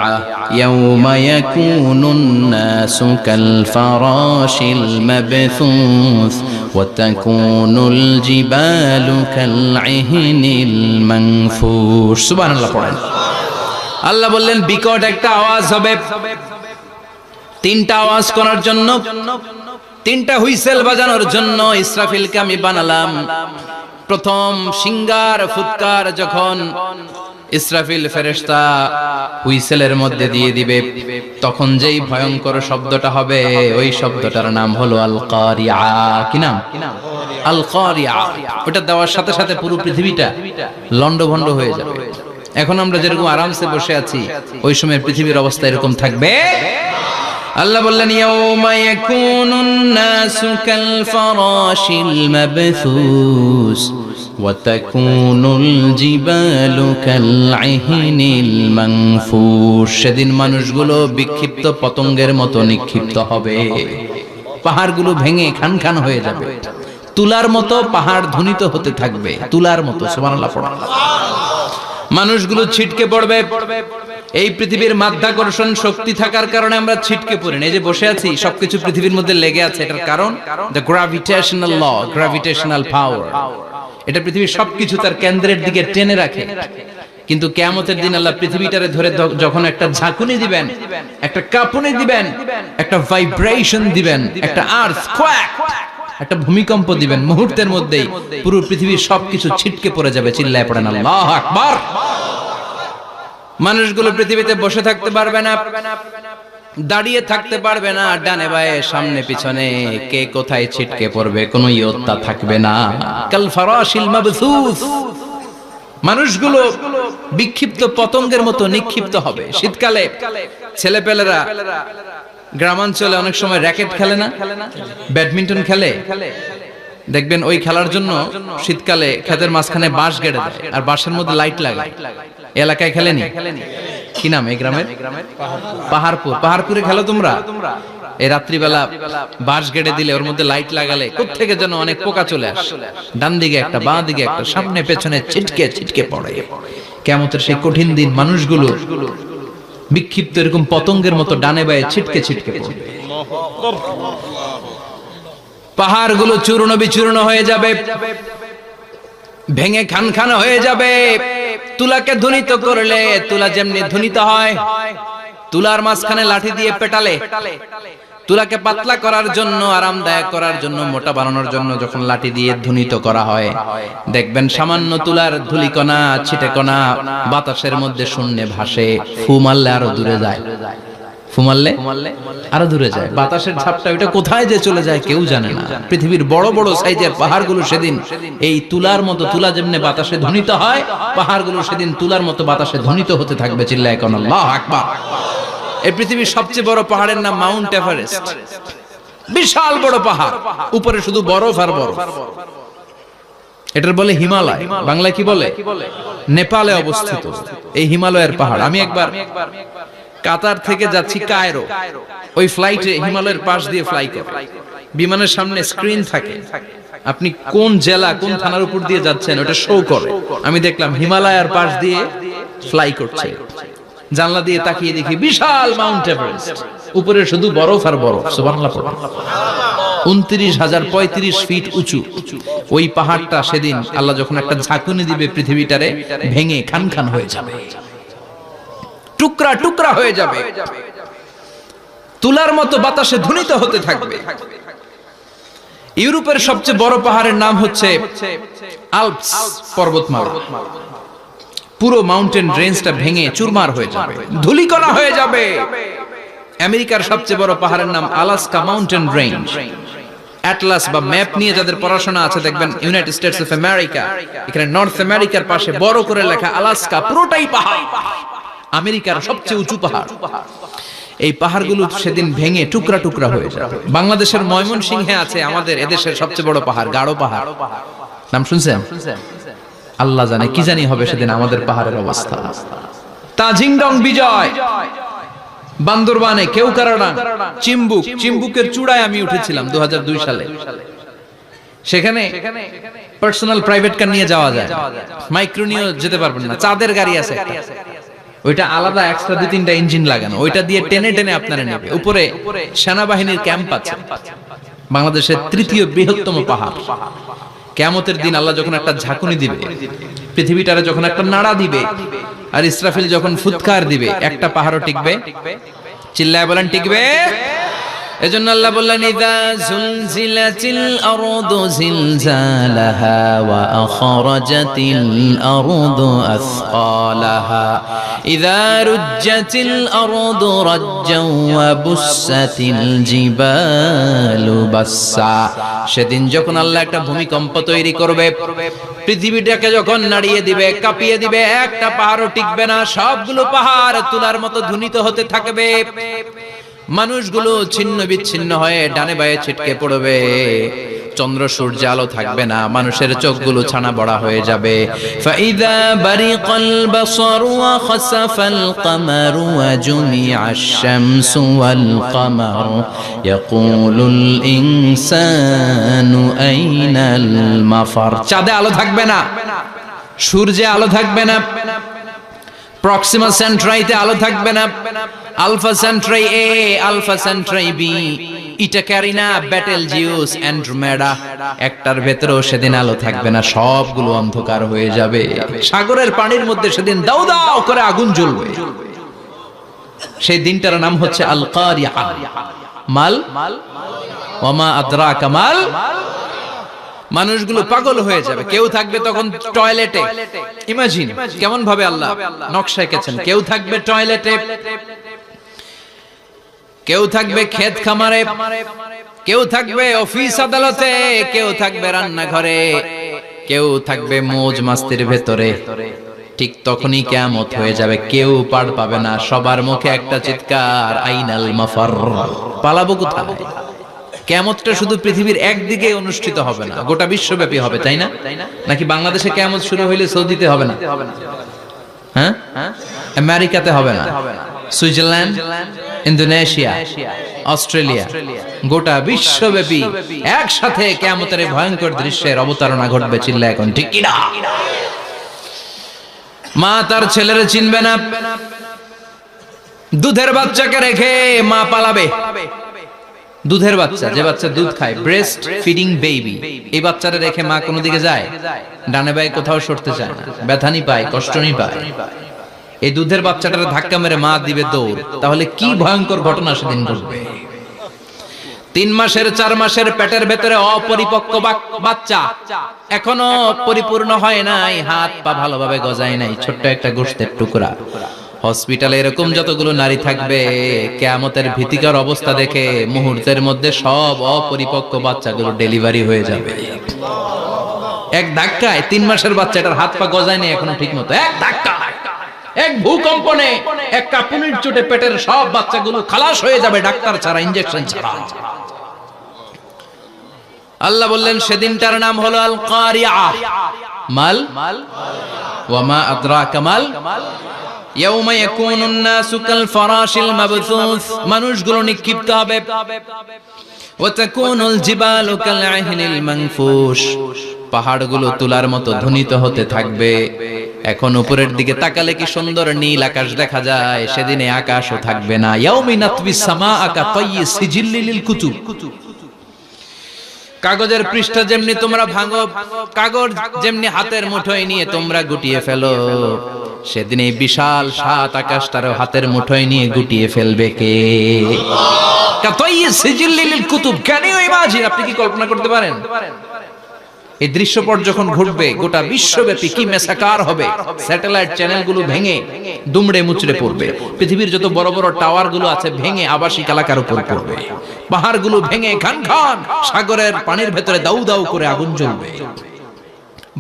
ইয়াওমা ইয়াকুনুন নাসু কাল ফারাশিল মাবথুস ওয়া তাকুনুল জিবালু কাল ইহনিল মানফুশ। সুবহানাল্লাহ পড়েন। আল্লাহ বললেন বিকট একটা আওয়াজ হবে, তিনটা আওয়াজ করার জন্য, তিনটা হুইসেল বাজানোর জন্য ইসরাফিলকে আমি বানালাম। প্রথম সিঙ্গার ফুৎকার যখন ইসরাফিল ফেরেশতা হুইসেলের মধ্যে দিয়ে দিবে, তখন যেই ভয়ঙ্কর শব্দটা হবে ওই শব্দটার নাম হলো আল কারিআ। কি নাম? আল কারিআ। ওটা দেওয়ার সাথে সাথে পুরো পৃথিবীটা লন্ডভন্ড হয়ে যাবে। এখন আমরা যেরকম আরামসে বসে আছি, ওই সময় পৃথিবীর অবস্থা এরকম থাকবে। আল্লাহ বললেন ইয়াউমা ইয়াকুনুন নাসু কাল ফারাশিল মাবথুস ওয়া তাকুনুল জিবালু কাল ইহনিল মানফুশ। সেদিন মানুষগুলো বিক্ষিপ্ত পতঙ্গের মতো নিক্ষিপ্ত হবে, পাহাড়গুলো ভেঙে খান খান হয়ে যাবে, তুলার মতো পাহাড় ধ্বনিত হতে থাকবে, তুলার মতো। সুবহানাল্লাহ পড়ো। মানুষগুলো ছিটকে পড়বে। এই পৃথিবীর মাধ্যাকর্ষণ শক্তি থাকার কারণে আমরা ছিটকে পড়ি না। এই যে বসে আছি, সবকিছু পৃথিবীর মধ্যে লেগে আছে। এটার কারণ দ্য গ্র্যাভিটেশনাল ল, গ্র্যাভিটেশনাল পাওয়ার। এটা পৃথিবীর সবকিছু তার কেন্দ্রের দিকে টেনে রাখে। কিন্তু কিয়ামতের দিন আল্লাহ পৃথিবীটারে ধরে যখন একটা ঝাঁকুনি দিবেন, একটা কাঁপুনি দিবেন, একটা ভাইব্রেশন দিবেন, একটা আর্থকোয়াক, একটা ভূমিকম্প দিবেন, মুহূর্তের মধ্যেই পুরো পৃথিবীর সবকিছু ছিটকে পড়ে যাবে। চিল্লায় পড়েন আল্লাহু আকবার। মানুষগুলো পৃথিবীতে বসে থাকতে পারবে না, দাঁড়িয়ে থাকতে পারবে না, ডানে বায়ে সামনে পিছনে কে কোথায় ছিটকে পড়বে কোনো ইয়ত্তা থাকবে না। কাল ফারাশিল মাবথুস। মানুষগুলো বিক্ষিপ্ত পতঙ্গের মতো নিক্ষিপ্ত হবে। শীতকালে ছেলেপেলেরা গ্রামাঞ্চলে অনেক সময় র্যাকেট খেলে না, ব্যাডমিন্টন খেলে, দেখবেন ওই খেলার জন্য শীতকালে ক্ষেতের মাঝখানে বাঁশ গেড়ে দেয় আর বাঁশের মধ্যে লাইট লাগায়। এলাকায় খেলেনি? কি নাম এই গ্রামের? পাহাড়পুর। পাহাড়পুরে খেলো তোমরা? এই রাত্রিবেলা বাঁশ গেড়ে দিলে ওর মধ্যে লাইট লাগালে কোত্থেকে যেন অনেক পোকা চলে আসে, ডান দিকে একটা, বাঁ দিকে একটা, সামনে পেছনে ছিটকে ছিটকে পড়ে। কিয়ামতের সেই কঠিন দিন মানুষগুলো বিক্ষিপ্ত এরকম পতঙ্গের মতো ডানে বায়ে ছিটকে ছিটকে পড়বে। পাহাড়গুলো চূর্ণ বিচূর্ণ হয়ে যাবে, ভেঙে খান খান হয়ে যাবে। তুলাকে ধ্বনিত করলে তুলা যেমনি ধ্বনিত হয়, তুলার মাঝখানে লাঠি দিয়ে পেটালে, তুলাকে পাতলা করার জন্য, আরামদায়ক করার জন্য, মোটা বানানোর জন্য যখন লাঠি দিয়ে ধ্বনিত করা হয়, দেখবেন সামান্য তুলার ধুলিকণা ছিটেকণা বাতাসের মধ্যে শূন্যে ভাসে। ফু মারলে আরো দূরে যায়, ফু মারলে আরো দূরে যায়। বাতাসের ঝাপটা ওটা কোথায় যে চলে যায় কেউ জানে না। পৃথিবীর বড় বড় সাইজের পাহাড়গুলো সেদিন এই তুলার মতো, তুলা যেমনি বাতাসে ধ্বনিত হয়, পাহাড়গুলো সেদিন তুলার মতো বাতাসে ধ্বনিত হতে থাকবে। চিল্লায় কোন আল্লাহু আকবার। এই পৃথিবীর সবচেয়ে বড় পাহাড়ের নাম মাউন্ট এভারেস্ট। বিশাল বড় পাহাড়, উপরে শুধু বরফ আর বরফ। এটার বলে হিমালয়। বাংলায় কি বলে? নেপালে অবস্থিত এই হিমালয়ের পাহাড়। আমি একবার কাতার থেকে যাচ্ছি কায়রো, ওই ফ্লাইটে হিমালয়ের পাশ দিয়ে ফ্লাই করে, বিমানের সামনে স্ক্রিন থাকে, আপনি কোন জেলা কোন থানার উপর দিয়ে যাচ্ছেন ওটা শো করে। আমি দেখলাম হিমালয়ের পাশ দিয়ে ফ্লাই করছে। জানলা দিয়ে তাকিয়ে দেখি বিশাল মাউন্ট এভারেস্ট, উপরে শুধু বরফ আর বরফ। সুবহানাল্লাহ। 29,035 ফিট উঁচু ওই পাহাড়টা সেদিন আল্লাহ যখন একটা ঝাঁকুনি দিবে পৃথিবীটারে ভেঙে খান খান হয়ে যাবে, টুকরা টুকরা হয়ে যাবে, তুলার মতো বাতাসে ধ্বনিত হতে থাকবে। ইউরোপের সবচেয়ে বড় পাহাড়ের নাম হচ্ছে আল্পস পর্বতমালা। পুরো মাউন্টেন রেঞ্জটা ভেঙে চুরমার হয়ে যাবে, ধূলিকণা হয়ে যাবে। আমেরিকার সবচেয়ে বড় পাহাড়ের নাম আলাস্কা মাউন্টেন রেঞ্জ। অ্যাটলাস বা ম্যাপ নিয়ে যাদের পড়াশোনা আছে দেখবেন ইউনাইটেড স্টেটস অফ আমেরিকা, এখানে নর্থ আমেরিকার পাশে বড় করে লেখা আলাস্কা, পুরোটাই পাহাড়, আমেরিকার সবচেয়ে উঁচু পাহাড়। এই পাহাড়গুলো সেদিন ভেঙে টুকরা টুকরা হয়ে যাবে। বাংলাদেশের ময়মনসিংহে আছে আমাদের এদেশের সবচেয়ে বড় পাহাড়, গাঢ় পাহাড়। নাম শুনছেন? আল্লাহ জানে কি জানি হবে সেদিন আমাদের পাহাড়ের অবস্থা। তাজিংডং বিজয়, বান্দরবানে কেউকারানা, চিম্বুকের চূড়ায় আমি উঠেছিলাম 2002 সালে। সেখানে পার্সোনাল প্রাইভেট কার নিয়ে যাওয়া যায়, মাইক্রো নিয়েও যেতে পারবেন না, চাঁদের গাড়ি আছে একটা। ওইটা আলাদা এক্সট্রা 2-3টা ইঞ্জিন লাগানো, ওইটা দিয়ে টেনে টেনে আপনারা নেবে। উপরে সেনাবাহিনীর ক্যাম্প আছে, বাংলাদেশের 3য় বৃহত্তম পাহাড়। কিয়ামতের দিন আল্লাহ যখন একটা ঝাঁকুনি দিবে, পৃথিবীটারে যখন একটা নাড়া দিবে, আর ইসরাফিল যখন ফুৎকার দিবে, একটা পাহাড়ও টিকবে? চিল্লায় বলেন টিকবে? এজন্য আল্লাহ বললেন ইযা যুলজিলাতিল আরদু জিলজালাহা ওয়া আখরাজাতিল আরদু আসকালাহা ইযা রুজ্জাতিল আরদু রাজ্জাও ওয়া বুসাতিল জিবালু বাসসা। সেদিন যখন আল্লাহ একটা ভূমিকম্প তৈরি করবে, পৃথিবীটাকে যখন নাড়িয়ে দিবে, কাঁপিয়ে দিবে, একটা পাহাড়ও টিকবে না, সবগুলো পাহাড় তুলার মতো ধ্বনিত হতে থাকবে। মানুষগুলো ছিন্ন বিচ্ছিন্ন হয়ে ডানে বায়ে ছিটকে পড়বে, চন্দ্র সূর্য আলো থাকবে না, মানুষের চোখগুলো ছানা বড়া হয়ে যাবে। ফাইদা বারিকাল বাসারু ওয়া খাসাফাল কামারু ওয়া জুমিআশ শামসু ওয়াল কামার ইয়াকুলুল ইনসানু আইনাল মাফার। চাঁদে আলো থাকবে না, সূর্যে আলো থাকবে না, প্রক্সিমা সেন্ট্রাইতে আলো থাকবে না, Alpha Centauri A, Alpha Centauri B, Eta Carinae, Betelgeuse, Andromeda, একটার ভেতরেও সেদিন আলো থাকবে না, সবগুলো অন্ধকার হয়ে যাবে। সাগরের পানির মধ্যে সেদিন দাউ দাউ করে আগুন জ্বলবে। সেই দিনটার নাম হচ্ছে আল কারিআ। মাল ওয়া মা আদরাকা মাল। মানুষগুলো পাগল হয়ে যাবে। কেউ থাকবে তখন টয়লেটে, ইমাজিন কেমন ভাবে আল্লাহ নকশা এঁকেছেন। কেউ থাকবে টয়লেটে, কেউ থাকবে ক্ষেত খামারে, কেউ থাকবে অফিস আদালতে, কেউ থাকবে রান্নাঘরে, কেউ থাকবে মৌজ মাস্তির ভেতরে। ঠিক তখনই কিয়ামত হয়ে যাবে, কেউ পার পাবে না, সবার মুখে একটা চিৎকার, আইনাল মাফার। পালাবো কোথায়? কিয়ামতটা শুধু পৃথিবীর একদিকে অনুষ্ঠিত হবে না, গোটা বিশ্বব্যাপী হবে, তাই না? নাকি বাংলাদেশে কিয়ামত শুরু হইলে সৌদিতে হবে না? হ্যাঁ, আমেরিকাতে হবে না, সুইজারল্যান্ড, ইন্দোনেশিয়া, অস্ট্রেলিয়া, গোটা বিশ্বব্যাপী একসাথে কিয়ামতের ভয়ঙ্কর দৃশ্যের অবতারণা ঘটবে। চিল্লা এখন ঠিক কিনা? মা তার ছেলেরে চিনবে না, দুধের বাচ্চাকে রেখে মা পালাবে। দুধের বাচ্চা, যে বাচ্চা দুধ খায়, ব্রেস্ট ফিডিং বেবি, এই বাচ্চাটা রেখে মা কোনো দিকে যায়? ডানে বায়ে কোথাও সরতে চায় না, ব্যথানি পায়, কষ্টনি পায়। এই দুধের বাচ্চাটার ধাক্কা মেরে মা দিবে দৌড়। তাহলে কি ভয়ঙ্কর ঘটনা সেদিন ঘটবে। 3 মাসের 4 মাসের পেটের ভেতরে অপরিপক্ক বাচ্চা, এখনো পরিপূর্ণ হয় নাই, হাত পা ভালোভাবে গজায় নাই, ছোট্ট একটা গোশতের টুকরা। হসপিটালে এরকম যতগুলো নারী থাকবে, কিয়ামতের ভীতিকর অবস্থা দেখে মুহূর্তের মধ্যে সব অপরিপক্ক বাচ্চাগুলো ডেলিভারি হয়ে যাবে। এক ধাক্কায় 3 মাসের বাচ্চাটার হাত পা গজায় নেই এখনো ঠিক মতো, এক ধাক্কায়, এক ভূকম্পনে, এক কাঁপুনির চোটে পেটের সব বাচ্চাগুলো খালাস হয়ে যাবে, ডাক্তার ছাড়া, ইনজেকশন ছাড়া। আল্লাহ বললেন সেদিনটার নাম হলো আল কারিআ। মাল ওয়া মা আদরাকা মাল। ইয়াউমা ইয়াকুনুন নাসু কাল ফারাশিল মাবথুস, মানুষগুলো নিক্ষিপ্ত হবে। ওয়া তাকুনুল জিবালু কাল আহিনিল মানফুশ, পাহাড়গুলো তুলার মতো ধ্বনিত হতে থাকবে। এখন উপরের দিকে তাকালে কি সুন্দর নীল আকাশ দেখা যায়, সেদিনে আকাশও থাকবে না। ইয়াউমি নাতবিস সামাআ কা তায়্যি সিজিল্লিল কুতুব, কাগজের পৃষ্ঠা যেমনি তোমরা ভাঙো, কাগজ যেমনি হাতের মুঠোয় নিয়ে তোমরা গুটিয়ে ফেলো, সেদিন এই বিশাল 7 আকাশটারও হাতের মুঠোয় নিয়ে গুটিয়ে ফেলবে কে? কাতাইয়ি সিজিল্লিল কুতুব। Can you imagine? আপনি কি কল্পনা করতে পারেন? এই দৃশ্যপট যখন ঘটবে, গোটা বিশ্বব্যাপী কি মেসাকার হবে। স্যাটেলাইট চ্যানেলগুলো ভেঙে দুমড়ে মুচড়ে পড়বে, পৃথিবীর যত বড় বড় টাওয়ার গুলো আছে ভেঙে আবাসিক এলাকার উপর পড়বে, পাহাড়গুলো ভেঙে খান খান সাগরের পানির ভেতরে দাউ দাউ করে আগুন জ্বলবে।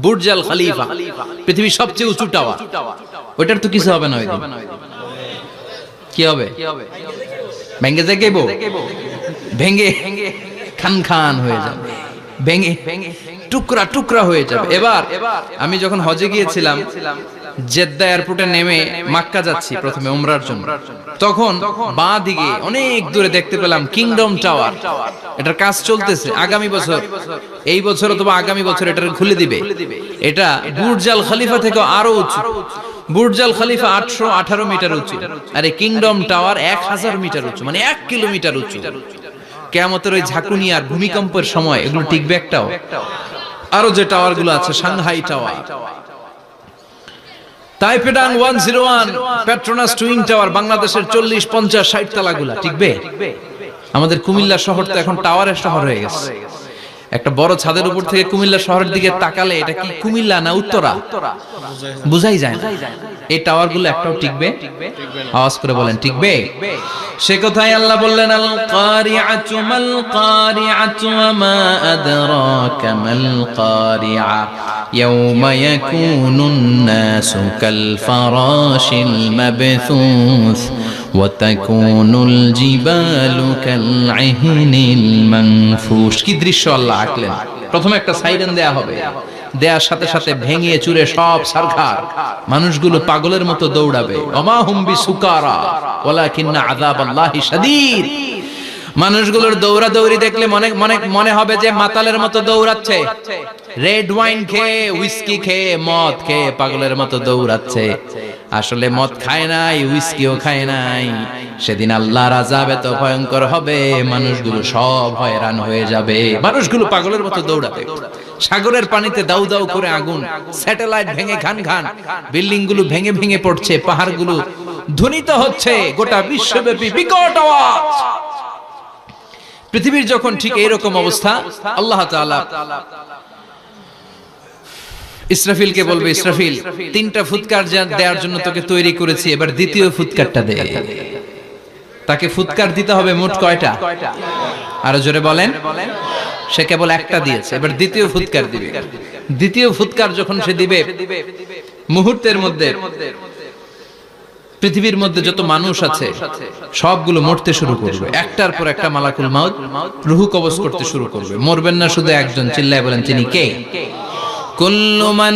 বুর্জ আল খলিফা, পৃথিবীর সবচেয়ে উঁচু টাওয়ার, ওইটার তো কিছু হবে না। ওই দিন কি হবে? ভেঙে যাইব, ভেঙে খান খান হয়ে যাবে, ভেঙে টুকরা টুকরা হয়ে যাবে। এবার আমি যখন হজে গিয়েছিলাম, জেদ্দা এয়ারপোর্টে নেমে মক্কা যাচ্ছি প্রথমে উমরার জন্য, তখন বাঁ দিকে অনেক দূরে দেখতে পেলাম কিংডম টাওয়ার। এটার কাজ চলতেছে, আগামী বছর, এই বছর অথবা আগামী বছর এটা খুলে দিবে। এটা বুর্জ আল খলিফা থেকে আরো উঁচু। বুর্জ আল খলিফা 818 মিটার উঁচু, আর এই কিংডম টাওয়ার 1000 মিটার উঁচু, মানে 1 কিলোমিটার উঁচু। কিয়ামতের ওই ঝাঁকুনি আর ভূমিকম্পের সময় এগুলো টিকবে একটাও? আরো যে টাওয়ার গুলো আছে, সাংহাই টাওয়ার, তাইপেডাং 101, পেট্রোনাস টুইন টাওয়ার, বাংলাদেশের 40, 50, 60 তলাগুলা টিকবে? আমাদের কুমিল্লা শহর তো এখন টাওয়ারের শহর হয়ে গেছে। একটা বড় ছাদের উপর থেকে কুমিল্লা শহরের দিকে তাকালে এটা কি কুমিল্লা না উত্তরা বুঝাই যায় না। এই টাওয়ার গুলো একটাও টিকবে? আওয়াজ করে বলেন, টিকবে? সে কথাই আল্লাহ বললেন, আল কারিআতু মাল কারিআতু ওয়া মা আদরাকা মাল কারিআ ইয়াওমা ইয়াকুনুন নাসু কাল ফারাশিল মাবথুস ওয়া তাকুনুল জিবালু কাল ইহনিল মানফুশ। কি দৃশ্য আল্লাহ আঁকলেন! প্রথমে একটা সাইরেন দেয়া হবে, দেয়ার সাথে সাথে ভেঙে চুরে সব সারখার, মানুষগুলো পাগলের মতো দৌড়াবে। ওমা হুম বিসুকারা ওয়ালাকিন্না আযাবাল্লাহি শাদীদ। মানুষগুলোর দৌড়াদৌড়ি দেখলে মনে হবে যে মাতালের মতো দৌড়াচ্ছে, রেড ওয়াইন খেয়ে, হুইস্কি খেয়ে, মদ খেয়ে পাগলের মতো দৌড়াচ্ছে। আসলে মদ খায় নাই, হুইস্কিও খায় নাই। সেদিন আল্লাহর আযাব এত ভয়ঙ্কর হবে, মানুষগুলো সব হয়রান হয়ে যাবে, মানুষগুলো পাগলের মতো দৌড়াবে। সাগরের পানিতে দাউ দাউ করে আগুন, স্যাটেলাইট ভেঙে খান খান, বিল্ডিং গুলো ভেঙে ভেঙে পড়ছে, পাহাড়গুলো ধ্বনিত হচ্ছে, গোটা বিশ্বব্যাপী বিকট আওয়াজ। পৃথিবীর যখন ঠিক এইরকম অবস্থা, আল্লাহ তাআলা ইসরাফিলকে বলবে, ইসরাফিল, 3টা ফুৎকার দেওয়ার জন্য তোকে তৈরি করেছি, এবার দ্বিতীয় ফুৎকারটা দে। তাকে ফুৎকার দিতে হবে মোট কয়টা? আরো জোরে বলেন। সে কেবল একটা দিয়েছে, এবার দ্বিতীয় ফুৎকার দিবে। দ্বিতীয় ফুৎকার যখন সে দিবে, মুহূর্তের মধ্যে পৃথিবীর মধ্যে যত মানুষ আছে সবগুলো মরতে শুরু করবে। একটার পর একটা মালাকুল মাউত রূহ কবজ করতে শুরু করবে। মরবেন না শুধু একজন, চিল্লায় বলেন, তিনি কে? কুল্লু মান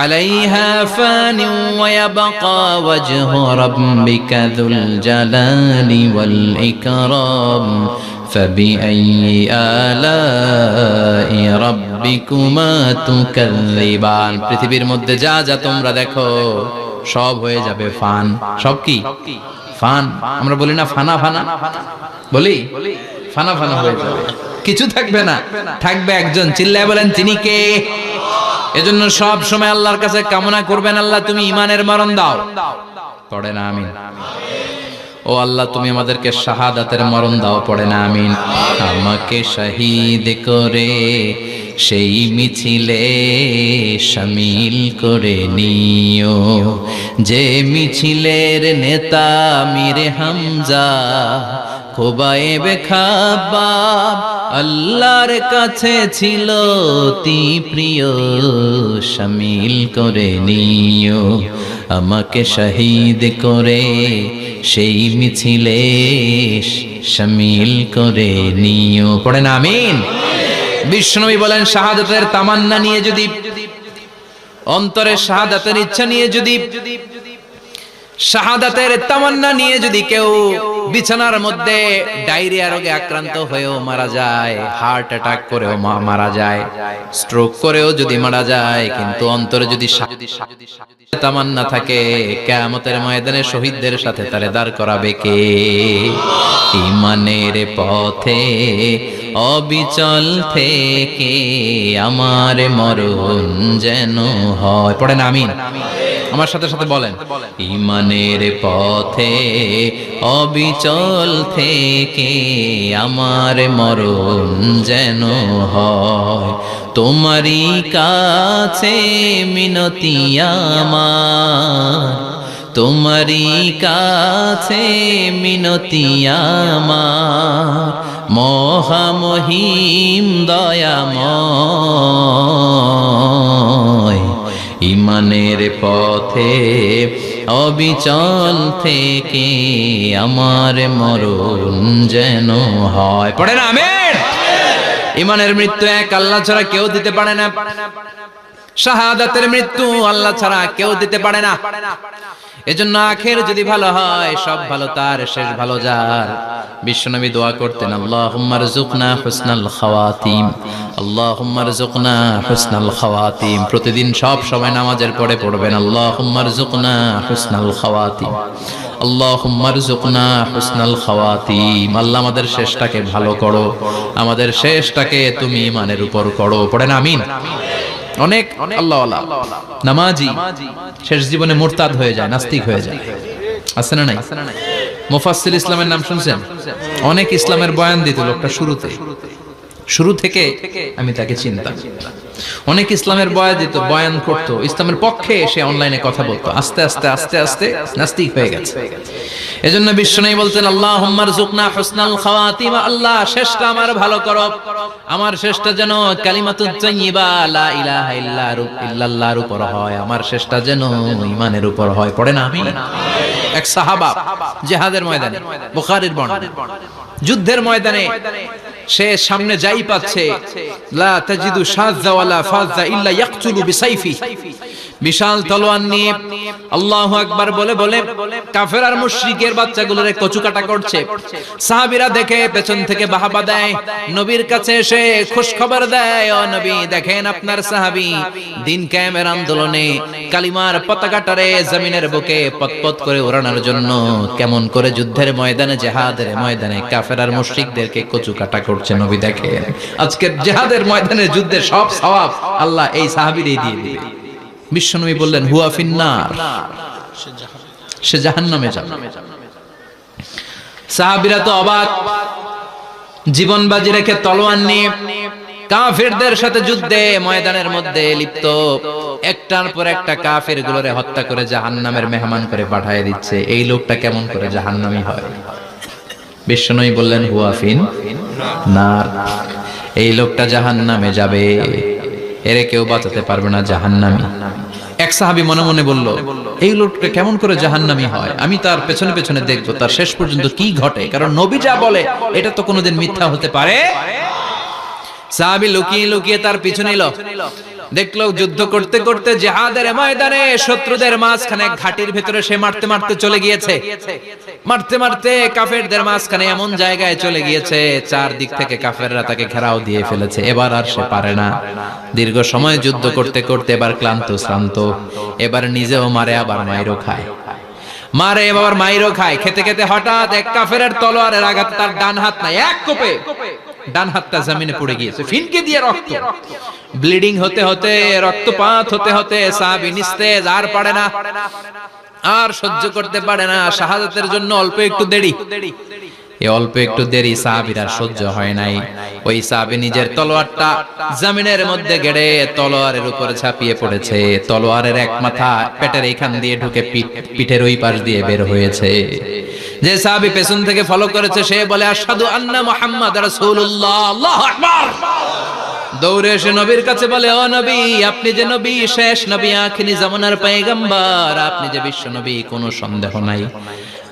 আলাইহা ফানি ওয়া ইয়াবকা ওয়াজহু রাব্বিকা যুল জালালি ওয়াল ইকরাম ফাবিআইয়ি আলাই রাব্বিকুমা তুকাযযিবান। পৃথিবীর মধ্যে যা যা তোমরা দেখো সব হয়ে যাবে ফান। সব কি? ফান। আমরা বলি না ফানা ফানা, বলি ফানা ফানা হয়ে যাবে, কিছু থাকবে না, থাকবে একজন। চিল্লায় বলেন, তিনি কে? এজন্য সব সময় আল্লাহর কাছে কামনা করবেন, আল্লাহ তুমি ঈমানের মরণ দাও। পড়ে না আমিন? ও আল্লাহ তুমি আমাদেরকে শাহাদাতের মরণ দাও। পড়ে না আমিন? আমাকে শহীদ করে সেই মিছিলে শামিল করে নিও, যে মিছিলের নেতা মীরে হামজা খোবায়েবে খাব্বাব আল্লাহর কাছে ছিল অতি প্রিয়, শামিল করে নিও। আমাকে শহীদ করে সেই মিছিলে শামিল করে নিও। পড়েন আমিন? বিশ্বনবী বলেন, শাহাদাতের তামান্না নিয়ে যদি, অন্তরে শাহাদাতের ইচ্ছা নিয়ে যদি, শাহাদাতের তামান্না নিয়ে যদি কেউ বিছানার মধ্যে ডায়রিয়া রোগে আক্রান্ত হয়েও মারা যায়, হার্ট অ্যাটাক করেও মারা যায়, স্ট্রোক করেও যদি মারা যায়, কিন্তু অন্তরে যদি তামান্না থাকে, কিয়ামতের ময়দানে শহীদদের সাথে তারে দাঁড় করাবে কে? ঈমানের পথে অবিচল থেকে আমার মরণ যেন হয়। পড়েন আমিন? আমার সাথে সাথে বলেন, ঈমানের পথে অবিচল থেকে আমার মরণ যেন হয়। তোমারই কাছে মিনতি আমার, তোমারই কাছে মিনতি আমার, মহামহিম দয়াময়। ঈমানের পথে অবিচল থেকে আমার মরণ যেন হয়। পড়ে না আমিন? ঈমানের মৃত্যু এক আল্লাহ ছাড়া কেউ দিতে পারে না। শাহাদাতের মৃত্যু আল্লাহ ছাড়া কেউ দিতে পারে না। এজন্য আখের যদি ভালো হয় সব ভালো তার, শেষ ভালো যার। বিশ্বনবী দোয়া করতেন, আল্লাহুম্মা রযুকনা হুসনাল খাওয়াতিম, আল্লাহুম্মা রযুকনা হুসনাল খাওয়াতিম। প্রতিদিন সব সময় নামাজের পরে পড়বেন, আল্লাহুম্মা রযুকনা হুসনাল খাওয়াতিম, আল্লাহুম্মা রযুকনা হুসনাল খাওয়াতিম। আল্লাহ আমাদের শেষটাকে ভালো করো, আমাদের শেষটাকে তুমি ঈমানের উপর করো। পড়েন আমিন। অনেক আল্লাহওয়ালা নামাজি শেষ জীবনে মুরতাদ হয়ে যায়, নাস্তিক হয়ে যায়, আছে না নাই? মুফাসসির ইসলামের নাম শুনছেন? অনেক ইসলামের বয়ান দিত লোকটা শুরু থেকে আমি তাকে চিনতাম। অনেক ইসলামের বয়ান করতো, ইসলামের পক্ষে সে অনলাইনে কথা বলতো। আস্তে আস্তে আস্তে আস্তে নাস্তিক হয়ে গেছে। এজন্য বিশ্বনবী বলতেন, আল্লাহুম্মা রযুকনা হুসনাল খাওয়াতিম, আল্লাহ শেষটা আমার ভালো করো, আমার শেষটা যেন কালিমাতুত তাইয়্যিবা লা ইলাহা ইল্লাল্লাহর উপর হয়, আমার শেষটা যেন ঈমানের উপর হয়। পড়েন আমিন। এক সাহাবা জিহাদের ময়দানে, বুখারীর বর্ণনা, যুদ্ধের ময়দানে সে সামনে যাই পাচ্ছে, লা তাজিদু শাযযা ওয়ালা ফাযযা ইল্লা ইয়াকতুলু বিসাইফি, বিশাল তলোয়ার নিয়ে আল্লাহু আকবার বলে বলে কাফের আর মুশরিকের বাচ্চাগুলোরে কচুকাটা করছে। সাহাবীরা দেখে পেছন থেকে বাহাবা দেয়, নবীর কাছে এসে খুশ খবর দেয়, ও নবী দেখেন আপনার সাহাবী দিন কায়েমের আন্দোলনে কালিমার পতাকাটারে জমিনের বুকে পতপত করে ওড়ানোর জন্য কেমন করে যুদ্ধের ময়দানে, জিহাদের ময়দানে কাফের আর মুশরিকদেরকে কচুকাটা করছে। নবী দেখেন আজকের জিহাদের ময়দানে যুদ্ধের সব সওয়াব আল্লাহ এই সাহাবীরই দিয়ে দিবে। বিশ্বনবী বললেন, হুয়া ফিন্নার, সে জাহান্নামে যাবে। সাহাবীরা তো অবাক, জীবন বাজি রেখে তলোয়ার নিয়ে কাফেরদের সাথে যুদ্ধে ময়দানের মধ্যে লিপ্ত, একটার পর একটা কাফের গুলোরে হত্যা করে জাহান্নামের মেহমান করে পাঠিয়ে দিচ্ছে। এই লোকটা কেমন করে জাহান্নামী হয়? বিশ্বনবী বললেন, হুয়া ফিন্নার, এই লোকটা জাহান্নামে যাবে, এরে কেউ বাঁচাতে পারবে না, জাহান্নামী। এক সাহাবী মনে মনে বলল, এই লোকটা কেমন করে জাহান্নামী হয়, আমি তার পেছনে পেছনে দেখবো তার শেষ পর্যন্ত কি ঘটে, কারণ নবী যা বলে এটা তো কোনোদিন মিথ্যা হতে পারে। সাহাবী লুকিয়ে লুকিয়ে তার পিছনে এলো, দেখলো যুদ্ধ করতে করতে জিহাদের ময়দানে শত্রুদের মাঝখানে ঘাটির ভিতরে সে মারতে মারতে চলে গিয়েছে, মারতে মারতে কাফেরদের মাঝখানে এমন জায়গায় চলে গিয়েছে চারদিক থেকে কাফেররা তাকে ঘেরাও দিয়ে ফেলেছে। এবার আর সে পারে না, দীর্ঘ সময় যুদ্ধ করতে করতে এবার ক্লান্ত শ্রান্ত, এবার নিজেও মারে আবার মাইরও খায়, মারে এবার মাইরও খায়। খেতে খেতে হঠাৎ এক কাফেরের তলোয়ারের আঘাতে তার ডান হাত নাই, এক কোপে ডান হাতটা জমিনে পড়ে গিয়েছে, ফিনকে দিয়ে রক্ত, ব্লিডিং হতে হতে, রক্তপাত হতে হতে সাহাবী নিস্তেজ, আর পারে না, আর সহ্য করতে পারে না। শাহাদাতের জন্য অল্প একটু দেরি, এই অল্প একটু দেরি সাহাবীর আর সহ্য হয় নাই। ওই সাহাবী নিজের তলোয়ারটা জমিনের মধ্যে গেড়ে তলোয়ারের উপরে ঝাঁপিয়ে পড়েছে। তলোয়ারের এক মাথা পেটের এইখান দিয়ে ঢুকে পিঠের ওই পাশ দিয়ে বের হয়েছে। যে সাহাবী পেছন থেকে ফলো করেছে সে বলে, আশহাদু আন্না মুহাম্মাদ রাসূলুল্লাহ, আল্লাহু আকবার। দৌড়ে এসে নবীর কাছে বলে, ও নবী, আপনি যে নবী, শেষ নবী, আখিরি জামানার পয়গম্বর, আপনি যে বিশ্ব নবী, কোনো সন্দেহ নাই,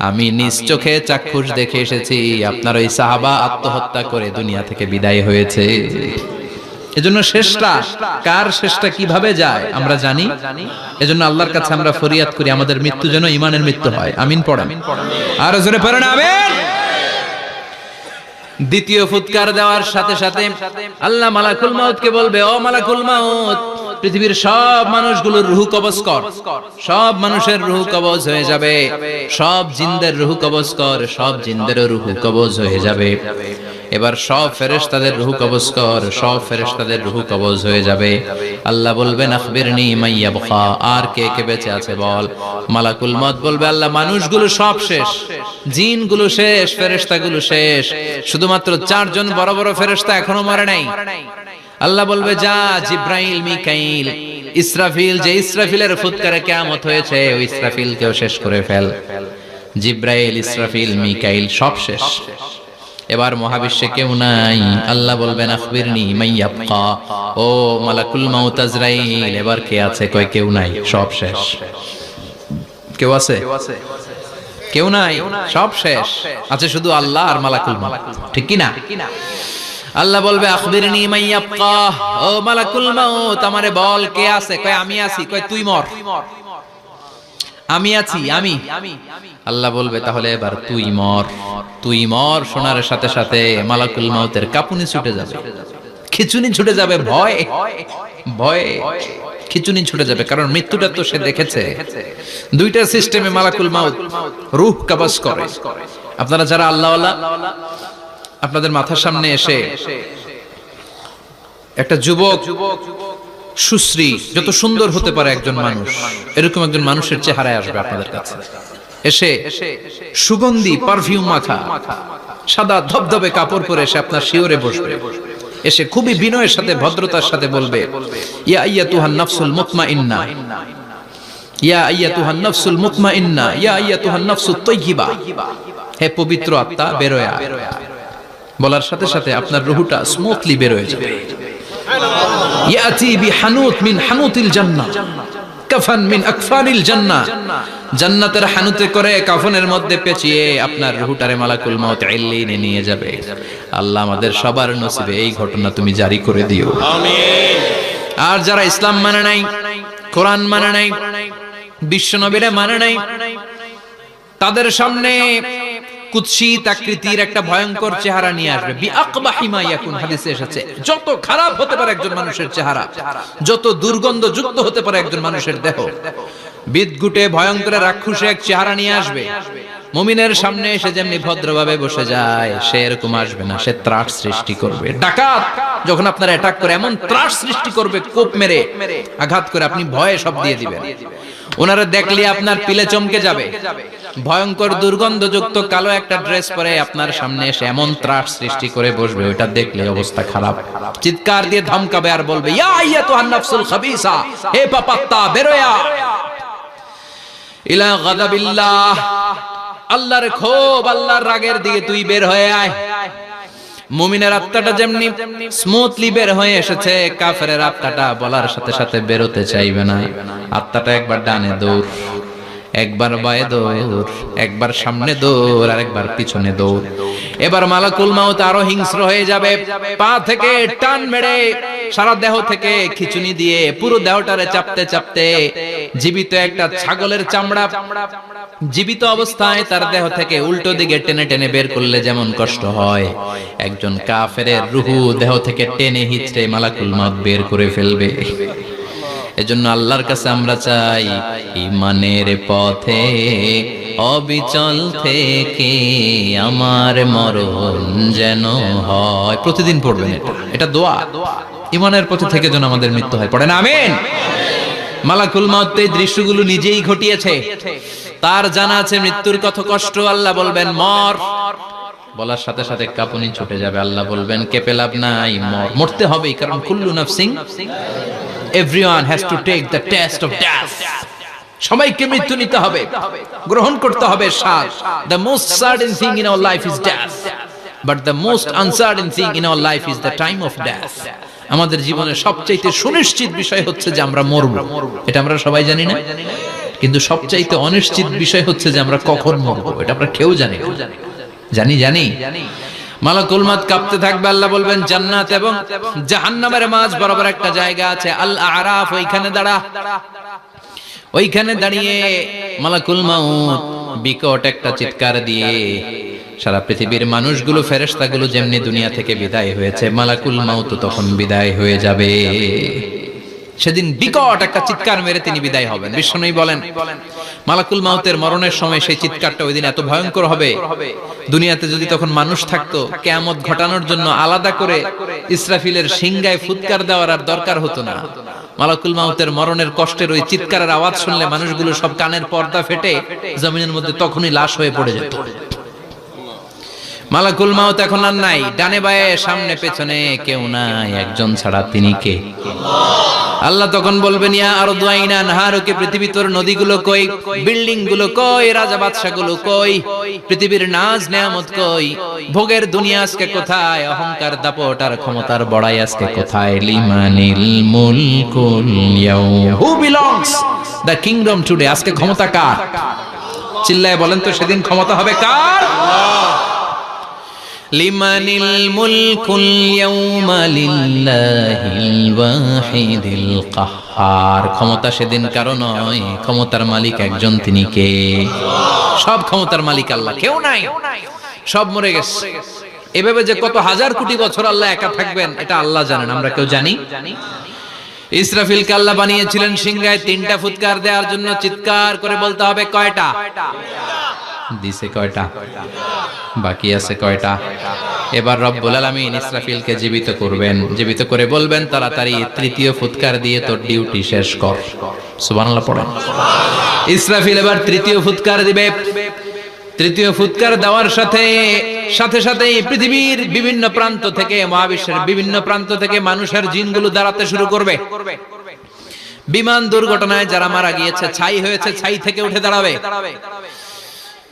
আমি নিজ চোখে চাক্ষুষ দেখে এসেছি আপনার ওই সাহাবা আত্মহত্যা করে দুনিয়া থেকে বিদায় হয়েছে। এজন্য শেষটা কার, শেষটা কিভাবে যায় আমরা জানি। এজন্য আল্লাহর কাছে আমরা ফরিয়াদ করি আমাদের মৃত্যু যেন ঈমানের মৃত্যু হয়। আমিন পড়েন, আর জোরে পড়েন আমিন। দ্বিতীয় ফুৎকার দেওয়ার সাথে সাথে আল্লাহ মালাকুল মাউতকে বলবে, ও মালাকুল মাউত, পৃথিবীর সব মানুষগুলোর রূহ কবজ কর, সব মানুষের রূহ কবজ হয়ে যাবে, সব জিনদের রূহ কবজ কর, সব জিনদেরও রূহ কবজ হয়ে যাবে। এবার সব ফেরেশতাদের রূহ কবজ কর, সব ফেরেশতাদের রূহ কবজ হয়ে যাবে। আল্লাহ বলবেন, আখবিরনি মাইয়াবকা, আর কে কে বেঁচে আছে বল। মালাকুল মউত বলবে, আল্লাহ মানুষগুলো সব শেষ, জিনগুলো শেষ, ফেরেশতাগুলো শেষ, শুধুমাত্র চারজন বড় বড় ফেরেশতা এখনো মরে নাই। আল্লাহ বলবে, যা জিব্রাইল, মিকাইল, ইসরাফিল, যে ইসরাফিলের ফুৎকারে কিয়ামত হয়েছে ওই ইসরাফিলকেও শেষ করে ফেল। জিব্রাইল, ইসরাফিল, মিকাইল সব শেষ, এবার মহাবিশ্বে কেউ নাই। আল্লাহ বলবেন, আখবিরনি মাইয়াবকা, ও মালাকুল মাউত আজরাইল, এবার কে আছে? কয় কেউ নাই, সব শেষ। কেউ আছে? কেউ নাই, সব শেষ, আছে শুধু আল্লাহ আর মালাকুল মাউত, ঠিক কি না? আল্লাহ বলবে আখবিরনি মাইয়াবকা, ও মালাকুল মাউত আমারে বল কে আছে? কয় আমি আছি। কয় তুই মর। আমি আছি, আমি। আল্লাহ বলবে তাহলে এবার তুই মর। তুই মর শোনার সাথে সাথে মালাকুল মাউতের কাঁপুনি ছুটে যাবে, খিচুনি ছুটে যাবে, ভয় ভয় খিচুনি ছুটে যাবে, কারণ মৃত্যুটা তো সে দেখেছে। দুইটা সিস্টেমে মালাকুল মাউত রূহ কবজ করে। আপনারা যারা আল্লাহওয়ালা, আপনাদের মাথার সামনে এসে একটা যুবক সুশ্রী, যত সুন্দর হতে পারে একজন মানুষ, এরকম একজন মানুষের চেহারায় আসবে আপনাদের কাছে, এসে সুগন্ধি পারফিউম মাখা সাদা ধবধবে কাপড় পরে এসে আপনার শিওরে বসবে, এসে খুবই বিনয়ের সাথে ভদ্রতার সাথে বলবে, ইয়া আইয়াতুহান নাফসুল মুতমাইন্না, ইয়া আইয়াতুহান নাফসুল মুতমাইন্না, ইয়া আইয়াতুহান নাফসুত তাইয়্যিবা, হে পবিত্র আত্মা বেরোয় আয়। বলার সাথে সাথে আপনার রূহটা স্মুথলি বের হয়ে যাবে। ইয়াতি বিহানুত মিন হানুতিল জান্নাহ, কাফান মিন আকফানিল জান্নাহ, জান্নাতের হানুতে করে কাফনের মধ্যে পেঁচিয়ে আপনার রূহটারে মালাকুল মাউত ইল্লিনে নিয়ে যাবে। আল্লাহ আমাদের সবার নসিবে এই ঘটনা তুমি জারি করে দিও, আমিন। আর যারা ইসলাম মানে নাই, কোরআন মানে নাই, বিশ্ব নবীরে মানে নাই, তাদের সামনে কুৎসিত আকৃতির একটা ভয়ঙ্কর চেহারা নিয়ে আসবে। বিআকবাহি মা ইয়াকুন, হাদিসে এসেছে যত খারাপ হতে পারে একজন মানুষের চেহারা, যত দুর্গন্ধযুক্ত হতে পারে একজন মানুষের দেহ, বিদঘুটে ভয়ঙ্কর রাক্ষসে এক চেহারা নিয়ে আসবে। মুমিনের সামনে এসে যেমনি ভদ্রভাবে বসে যায়, সে এরকম আসবে না, সে ত্রাস সৃষ্টি করবে। ডাকাত যখন আপনার অ্যাটাক করে এমন ত্রাস সৃষ্টি করবে, কোপ মেরে আঘাত করে আপনি ভয়ে সব দিয়ে দিবেন। ওনারা দেখলে আপনার পিলে চমকে যাবে। ভয়ঙ্কর দুর্গন্ধযুক্ত কালো একটা ড্রেস পরে আপনার সামনে এসে এমন ত্রাস সৃষ্টি করে বসবে, ওটা দেখলে অবস্থা খারাপ। চিৎকার দিয়ে ধমকাবে আর বলবে, ইয়া আইয়াতুহান নাফসুল খাবিসা, হে পাপাত্তা বেরোয়া ইলা গাদাবিল্লাহ, আল্লাহর ক্ষোভ, আল্লাহর রাগের দিকে তুই বের হয়ে আয়। মুমিনের আত্মাটা যেমনি স্মুথলি বের হয়ে এসেছে, কাফেরের আত্মাটা বলার সাথে সাথে বেরোতে চাইবে না। আত্মাটা একবার ডানে দৌড়, একবার বায়ে দৌড়, একবার সামনে দৌড়, আর একবার পিছনে দৌড়। এবার মালাকুল মাউত আরো হিংস্র হয়ে যাবে, পা থেকে টান মেরে সারা দেহ থেকে খিচুনি দিয়ে পুরো দেহটারে চাপতে চাপতে জীবিত একটা ছাগলের চামড়া জীবিত অবস্থায় তার দেহ থেকে উল্টো দিকে টেনে টেনে বের করলে যেমন কষ্ট হয়, একজন কাফেরের রূহ দেহ থেকে টেনে হিচড়ে মালাকুল মাউত বের করে ফেলবে। এজন্য আল্লাহর কাছে আমরা চাই, ঈমানের পথে অবিচল থেকে আমার মরণ যেন হয়। প্রতিদিন পড়বেন এটা, এটা দোয়া। ঈমানের পথে থেকে যেন আমাদের মৃত্যু হয়, পড়েন আমিন। মালাকুল মাউত এই দৃশ্যগুলো নিজেই ঘটিয়েছে, তার জানা আছে মৃত্যুর কত কষ্ট। আল্লাহ বলবেন মর, বলার সাথে সাথে কাঁপুনি ছুটে যাবে। আল্লাহ বলবেন কেঁপে লাভ নাই, মর, মরতে হবেই, কারণ কুল্লু নাফসিন, everyone has to take the test of death. সবাইকে মৃত্যু নিতে হবে, গ্রহণ করতে হবে স্বাদ। The most certain thing in our life is death, but the most uncertain thing in our life is the time of death. আমাদের জীবনের সবচাইতে সুনিশ্চিত বিষয় হচ্ছে যে আমরা মরব, এটা আমরা সবাই জানি না, কিন্তু সবচাইতে অনিশ্চিত বিষয় হচ্ছে যে আমরা কখন মরব, এটা আমরা কেউ জানি না। জানি মালাকুল মাউত কাঁপতে থাকবে। আল্লাহ বলবেন জান্নাত এবং জাহান্নামের মাঝ বরাবর একটা জায়গা আছে, আল আরাফ, ওইখানে দাঁড়া। ওইখানে দাঁড়িয়ে মালাকুল মাউত বিকট একটা চিৎকার দিয়ে সারা পৃথিবীর মানুষগুলো, ফেরেশতাগুলো যেমনি দুনিয়া থেকে বিদায় হয়েছে, মালাকুল মাউত তখন বিদায় হয়ে যাবে। সেদিন বিকট একটা চিৎকার মেরে তিনি বিদায় হবেন। বিশ্বনবী বলেন মালাকুল মাউতের মরণের সময় সেই চিৎকারটা ওই দিন এত ভয়ঙ্কর হবে, দুনিয়াতে যদি তখন মানুষ থাকতো, কিয়ামত ঘটানোর জন্য আলাদা করে ইসরাফিলের সিংগায় ফুৎকার দেওয়ার আর দরকার হতো না। মালাকুল মাউতের মরণের কষ্টের ওই চিৎকারের আওয়াজ শুনলে মানুষগুলো সব কানের পর্দা ফেটে জমিনের মধ্যে তখনই লাশ হয়ে পড়ে যেত। মালাকুল মাউত এখন আর নাই, ডানে বায়ে সামনে পেছনে কেউ নাই, একজন ছাড়া, তিনি কে? আল্লাহ তখন বলবেন ইয়া আরদু আইনা নাহারুকে, পৃথিবী তোর নদীগুলো কই, বিল্ডিং গুলো কই, রাজা বাদশা গুলো কই, পৃথিবীর নাজ নেয়ামত কই, ভোগের দুনিয়া আজকে কোথায়, অহংকার দাপট আর ক্ষমতার বড়াই আজকে কোথায়? লিমানিল মুলকুল ইয়াউম, who belongs the kingdom today, আজকে ক্ষমতা কার? চিল্লায় বলেন তো সেদিন ক্ষমতা হবে কার? লিমানিল মুলকুল ইয়াউমা লিল্লাহিল ওয়াহিদিল কাহ্হার। ক্ষমতা সেদিন কারো নয়, ক্ষমতার মালিক একজন, তিনি কে? সব ক্ষমতার মালিক আল্লাহ, কেউ নাই, সব মরে গেছে। এভাবে যে কত হাজার কোটি বছর আল্লাহ একা থাকবেন এটা আল্লাহ জানেন, আমরা কেউ জানি? ইসরাফিলকে আল্লাহ বানিয়েছিলেন সিংহায় 3টা ফুৎকার দেওয়ার জন্য। চিৎকার করে বলতে হবে কয়টা? দিছে কয়টা? বাকি আছে কয়টা? এবার রব্বুল আলামিন ইসরাফিলকে জীবিত করবেন, জীবিত করে বলবেন তাড়াতাড়ি 3য় ফুৎকার দিয়ে তোর ডিউটি শেষ কর। সুবহানাল্লাহ পড়েন। ইসরাফিল এবার 3য় ফুৎকার দিবে। 3য় ফুৎকার দেওয়ার সাথে সাথেই পৃথিবীর বিভিন্ন প্রান্ত থেকে, মহাবিশ্বের বিভিন্ন প্রান্ত থেকে মানুষের জিনগুলো দাঁড়াতে শুরু করবে। বিমান দুর্ঘটনায় যারা মারা গিয়েছে, ছাই হয়েছে, ছাই থেকে উঠে দাঁড়াবে।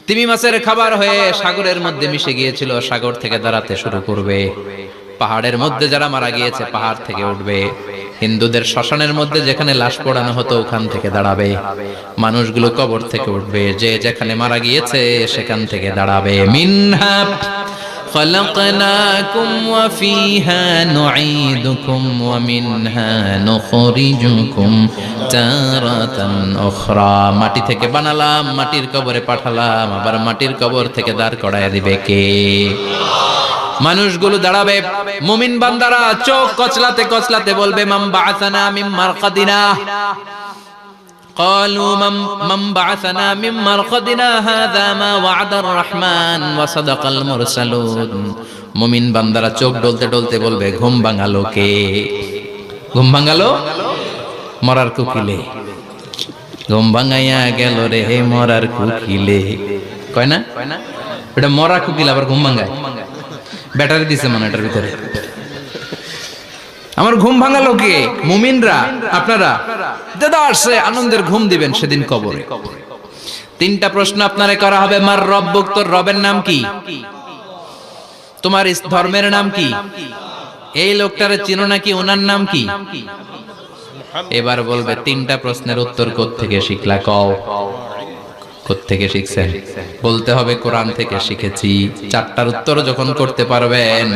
তিমি মাছের খাবার হয়ে সাগরের মধ্যে মিশে গিয়েছিল, সাগর থেকে দাঁড়াতে শুরু করবে। পাহাড়ের মধ্যে যারা মারা গিয়েছে, পাহাড় থেকে উঠবে। হিন্দুদের শ্মশানের মধ্যে যেখানে লাশ পোড়ানো হতো, ওখান থেকে দাঁড়াবে। মানুষগুলো কবর থেকে উঠবে, যে যেখানে মারা গিয়েছে সেখান থেকে দাঁড়াবে। মিনহা خلقناكم وفيها نعيدكم ومنها نخرجكم تارة أخرى। মাটি থেকে বানালাম, মাটির কবরে পাঠালাম, আবার মাটির কবর থেকে দাঁড় করায় দিবে কে? মানুষগুলো দাঁড়াবে। মুমিন বান্দারা চোখ কচলাতে কচলাতে বলবে মান বাআসানা মিন মারকাদিনা। قالوا من بعثنا من مرقدنا هذا ما وعد الرحمن وصدق المرسلون। মুমিন বান্দারা চোখ ডলতে ডলতে বলবে ঘুম ভাঙালো কে? ঘুম ভাঙালো মরার কুকিলে। ঘুম ভাঙাইয়া গেল রে মরার কুকিলে। কয় না এটা মরা কুকিল আবার ঘুম ভাঙায়? ব্যাটারি দিছে মনে এটার ভিতরে। আমার ঘুম ভাঙালো কে? মুমিনরা, আপনারা দাদা আসছে আনন্দের ঘুম দিবেন সেদিন কবরে। 3টা প্রশ্ন আপনারে করা হবে। মার রব্বুক, তোর রবের নাম কি? তোমার ধর্মের নাম কি? এই লোকটারে চিনো নাকি? ওনার নাম কি? এবার বলবে 3টা প্রশ্নের উত্তর কোত্থেকে শিখলা? কও কোত্থেকে শিখছেন? বলতে হবে কোরআন থেকে শিখেছি। 4টার উত্তর যখন করতে পারবেন,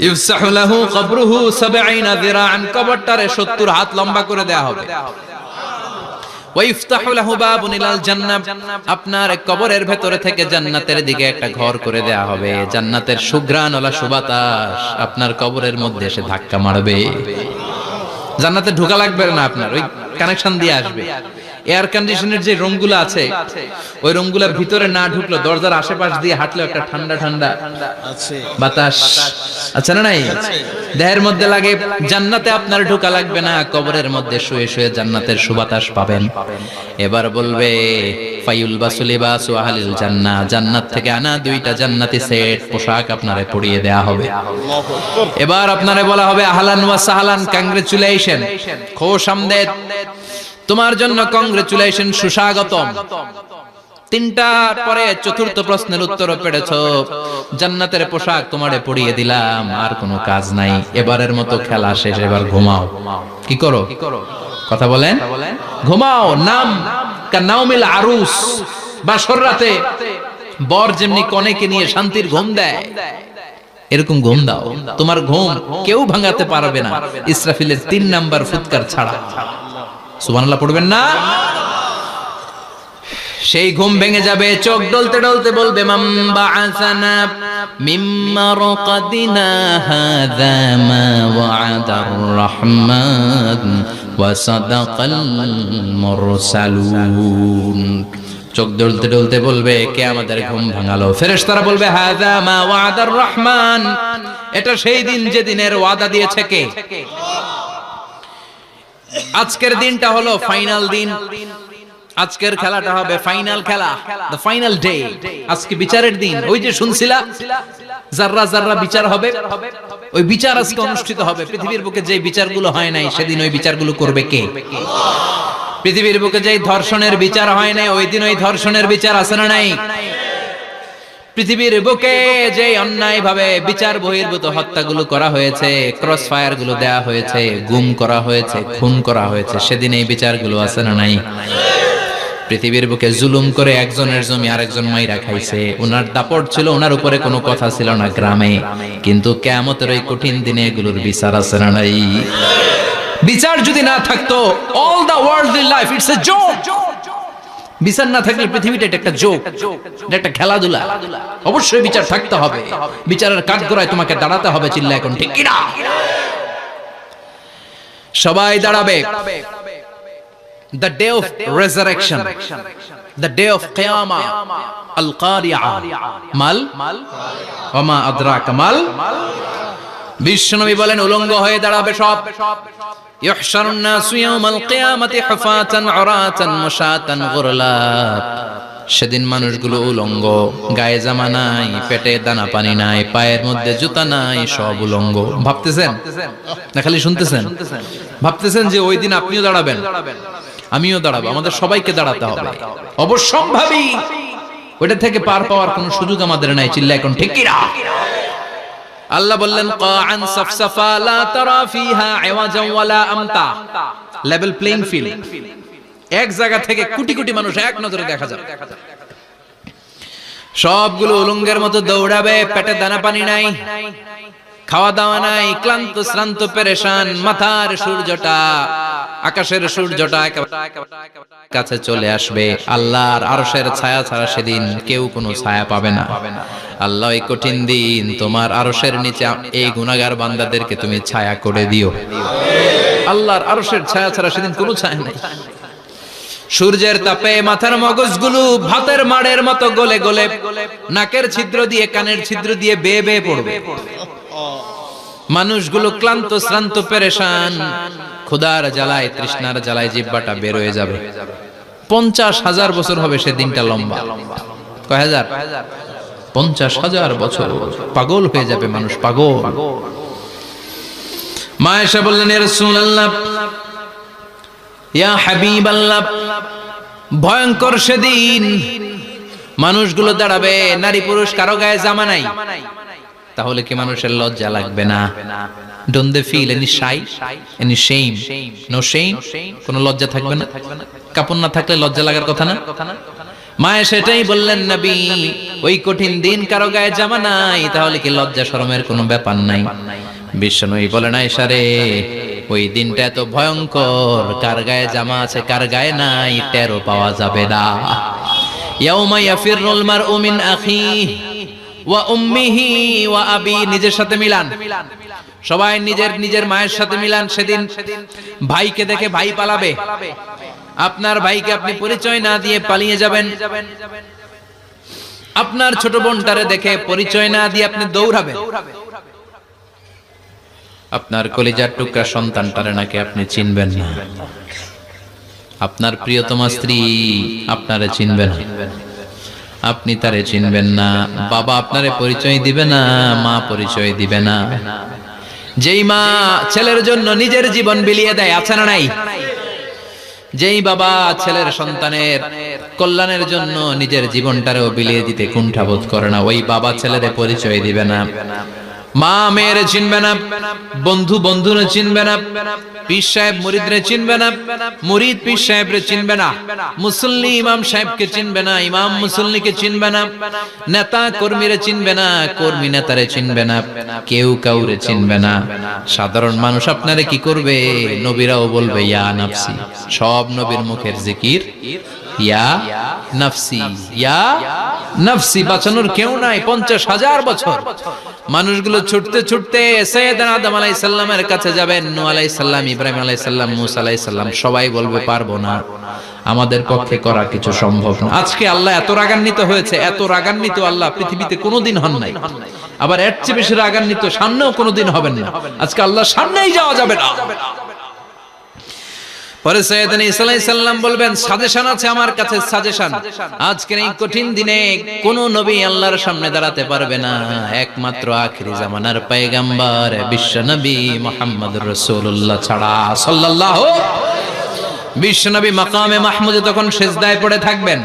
ইফসাহু লাহু কবরুহু 70 যিরাআন, কবরটারে 70 হাত লম্বা করে দেয়া হবে। ওয়া ইফতাহু লাহু বাবুন ইলাল জান্নাহ, আপনার কবরের ভেতরে থেকে জান্নাতের দিকে একটা ঘর করে দেয়া হবে। জান্নাতের সুঘ্রাণওয়ালা সুবাতাস আপনার কবরের মধ্যে এসে ধাক্কা মারবে। জান্নাতে ঢোকা লাগবে না, আপনার ওই কানেকশন দিয়ে আসবে। এয়ার কন্ডিশনের যে রুমগুলো আছে, ওই রুমগুলোর ভিতরে না ঢুকলো, দরজার আশেপাশ দিয়ে হাঁটলে একটা ঠান্ডা ঠান্ডা বাতাস আছে না নাই? দেহের মধ্যে লাগে। জান্নাতে আপনার ঢোকা লাগবে না, কবরের মধ্যে শুয়ে শুয়ে জান্নাতের সুবাতাস পাবেন। এবার বলবে ফায়ুলবাসু লিবাসু আহলিল জান্নাহ, জান্নাত থেকে আনা 2টা জান্নাতি সেট পোশাক আপনারে পরিয়ে দেয়া হবে। এবার আপনারে বলা হবে আহলান ওয়া সাহলান, কংগ্রেচুলেশন, খোশ আমদেদ, তোমার জন্য কংগ্রেচুলেশন, সুস্বাগতম। 3টার পরে 4র্থ প্রশ্নের উত্তরও পেরেছো। জান্নাতের পোশাক তোমারে পরিয়ে দিলাম, আর কোনো কাজ নাই। এবারের মতো খেলা শেষ, এবার ঘুমাও। কি করো? কথা বলেন। ঘুমাও। নাম কানাউমিল আরুস, বাসর রাতে বর যেমনি কনেকে নিয়ে শান্তির ঘুম দেয়, এরকম ঘুম দাও। তোমার ঘুম কেউ ভাঙাতে পারবে না ইসরাফিলের 3 নাম্বার ফুৎকার ছাড়া। সুবহানাল্লাহ পড়বেন না? সেই ঘুম ভেঙে যাবে। চোখ ডলতে ডলতে বলবে মান বাআসানা মিন মারকাদিনা হাযা মা ওয়া'দার রাহমান ওয়া সাদাকাল মুরসালুন। চোখ ডলতে ডলতে বলবে কে আমাদের ঘুম ভাঙালো? ফেরেশতারা বলবে হাযা মা ওয়া'দার রাহমান, এটা সেই দিন যে দিনের ওয়াদা দিয়েছে কে? আজকের দিনটা হলো ফাইনাল দিন। আজকের খেলাটা হবে ফাইনাল খেলা, দ্য ফাইনাল ডে। আজকে বিচারের দিন। ওই যে শুনছিলা জাররা জাররা বিচার হবে, ওই বিচার আজকে অনুষ্ঠিত হবে। পৃথিবীর বুকে যে বিচারগুলো হয় নাই সেদিন ওই বিচারগুলো করবে কে? পৃথিবীর বুকে যে ধর্ষণের বিচার হয় নাই, ওই দিন ওই ধর্ষণের বিচার আছে না নাই? পৃথিবীর বুকে যে অন্যায় ভাবে বিচার বহির্ভূত হত্যাগুলো করা হয়েছে, ক্রস ফায়ার গুলো দেয়া হয়েছে, গুম করা হয়েছে, খুন করা হয়েছে, সেদিন এই বিচারগুলো আছে না নাই? পৃথিবীর বুকে জুলুম করে একজনের জমি আরেকজন মাইরা খাইছে, ওনার দাপট ছিল, ওনার উপরে কোনো কথা ছিল না গ্রামে, কিন্তু কিয়ামতের ওই কঠিন দিনে এগুলোর বিচার আছে না নাই? বিচার যদি না থাকতো, all the worldly life it's a joke. বিচার না থাকলে পৃথিবীটা এটা একটা জোক, এটা একটা খেলাধুলা। অবশ্যই বিচার থাকতে হবে, বিচারের কাঠগড়ায় তোমাকে দাঁড়াতে হবে। চিল্লা এখন ঠিক কিনা? সবাই দাঁড়াবে। The day of resurrection, the day of qiyamah, al-qari'ah, mal wama adraka mal। বিশ্বনবী বলেন উলঙ্গ হয়ে দাঁড়াবে সব। ইহশারুন নাসু ইয়াওমাল কিয়ামাতি হুফাতান উরাতান মুশাতান গুরলা। সেদিন মানুষগুলো উলঙ্গ, গায়ে জামা নাই, পেটে দানা পানি নাই, পায়ের মধ্যে জুতা নাই, সব উলঙ্গ। ভাবতেছেন না খালি শুনতেছেন? ভাবতেছেন যে ওই দিন আপনিও দাঁড়াবেন, আমিও দাঁড়াবো, আমাদের সবাইকে দাঁড়াতে হবে। অবশ্যম্ভাবী। ওইটা থেকে পার পাওয়ার কোনো সুযোগ আমাদের নাই। চিল্লা এখন ঠিক কিনা? আল্লাহ বললেন কাআন সাফসাফা লা তারা ফিহা ইওয়াজান ওয়ালা আমতা। Level playing field. এক জায়গা থেকে কোটি কোটি মানুষ এক নজরে দেখা যাবে। সবগুলো উলঙ্গের মতো দৌড়াবে, পেটে দানা পানি নাই, খাওয়া দাওয়া নাই, ক্লান্ত শ্রান্ত পেরেশান। মাথার সূর্যটা, আকাশের সূর্যটা কাছে চলে আসবে। আল্লাহর আরশের ছায়া ছাড়া সেদিন কেউ কোনো ছায়া পাবে না। আল্লাহ এই কঠিন দিন তোমার আরশের নিচে এই গুনাহগার বান্দাদেরকে তুমি ছায়া করে দিও। আল্লাহর আরশের ছায়া ছাড়া সেদিন কোনো ছায়া নাই। সূর্যের তাপে মাথার মগজগুলো ভাতের মাড়ের মতো গলে গলে নাকের ছিদ্র দিয়ে কানের ছিদ্র দিয়ে বেয়ে বেয়ে পড়বে। মানুষগুলো ক্লান্ত শ্রান্ত পেরেশান, ক্ষুধার জ্বালায় তৃষ্ণার জ্বালায় জিহ্বাটা বের হয়ে যাবে। 50,000 বছর হবে সেদিনটা লম্বা। কয় হাজার? 50,000 বছর। পাগল হয়ে যাবে মানুষ, পাগল। মা এসে বললেন ইয়া রাসূলুল্লাহ, ইয়া হাবিবাল্লাহ, ভয়ঙ্কর সেদিন মানুষগুলো দাঁড়াবে, নারী পুরুষ কারো গায়ে জামা নাই। তাহলে কি মানুষের লজ্জা লাগবে না? Don't they feel any shy, any shame? No shame? কোন লজ্জা থাকবে না? কাপড় না থাকলে লজ্জা লাগার কথা না? মায়ে সেটাই বললেন নবী, ওই কঠিন দিন কারো গায়ে জামা নাই, তাহলে কি লজ্জা শরমের কোনো ব্যাপার নাই? বিশ্বনবী বলেন আয়েশা রে, ওই দিনটা এত ভয়ঙ্কর, কার গায়ে জামা আছে কার গায়ে নাই টেরও পাওয়া যাবে না। ইয়াউমা ইয়াফিরুল মারউ মিন আখিহি ওয়া উম্মিহি ওয়া আবি। নিজের সাথে মিলান, সবাই নিজের নিজের মায়ের সাথে মিলান। সেদিন ভাইকে দেখে ভাই পালাবে। আপনার ভাইকে আপনি পরিচয় না দিয়ে পালিয়ে যাবেন। আপনার ছোট বোনটারে দেখে পরিচয় না দিয়ে আপনি দৌড়াবেন। আপনার কলিজার টুকরা সন্তানটারে নাকি আপনি চিনবেন না। আপনার প্রিয়তমা স্ত্রী আপনারে চিনবে না, আপনি তারে চিনবেন না। বাবা আপনারে পরিচয় দিবে না, মা পরিচয় দিবে না। যেই মা ছেলের জন্য নিজের জীবন বিলিয়ে দেয়, আছে না নাই? যেই বাবা ছেলের সন্তানের কল্যাণের জন্য নিজের জীবনটারেও বিলিয়ে দিতে কুণ্ঠাবোধ করে না, ওই বাবা ছেলেরে পরিচয় দিবে না। মা মেয়েরে চিনবে না, বন্ধু বন্ধুরে চিনবে না, পীর সাহেব মুরিদরে চিনবে না, মুরিদ পীর সাহেবরে চিনবে না, মুসল্লি ইমাম সাহেবকে চিনবে না, ইমাম মুসল্লিকে চিনবে না, নেতা কর্মীরে চিনবে না, কর্মী নেতারে চিনবে না, কেউ কাউরে চিনবে না। সাধারণ মানুষ আপনারে কি করবে? নবীরাও বলবে ইয়া নাফসি। সব নবীর মুখের জিকির ইয়া নাফসি, ইয়া নাফসি। বাঁচানোর কেউ নাই। 50,000 বছর মানুষগুলো ছুটতে ছুটতে সাইয়েদনা আদম আলাইহিস সালামের কাছে যাবেন। নূহ আলাইহিস সালাম, ইব্রাহিম আলাইহিস সালাম, মূসা আলাইহিস সালাম, সবাই বলবে পারবো না, আমাদের পক্ষে করা কিছু সম্ভব না। আজকে আল্লাহ এত রাগান্বিত হয়েছে, এত রাগান্বিত আল্লাহ পৃথিবীতে কোনোদিন হন নাই। আবার এর চেয়ে বেশি রাগান্বিত সামনেও কোনোদিন হবেন না। আজকে আল্লাহর সামনেই যাওয়া যাবে না। পরে সাইয়েদনা ঈসা আলাইহিস সালাম বলবেন সাজেশন আছে আমার কাছে, সাজেশন। আজকের এই কঠিন দিনে কোন নবী আল্লাহর সামনে দাঁড়াতে পারবে না, একমাত্র আখিরি জামানার পয়গম্বর বিশ্ব নবী মুহাম্মদুর রাসূলুল্লাহ ছাড়া সাল্লাল্লাহু। বিশ্ব নবী মাকামে মাহমুদে তখন সিজদায় পড়ে থাকবেন,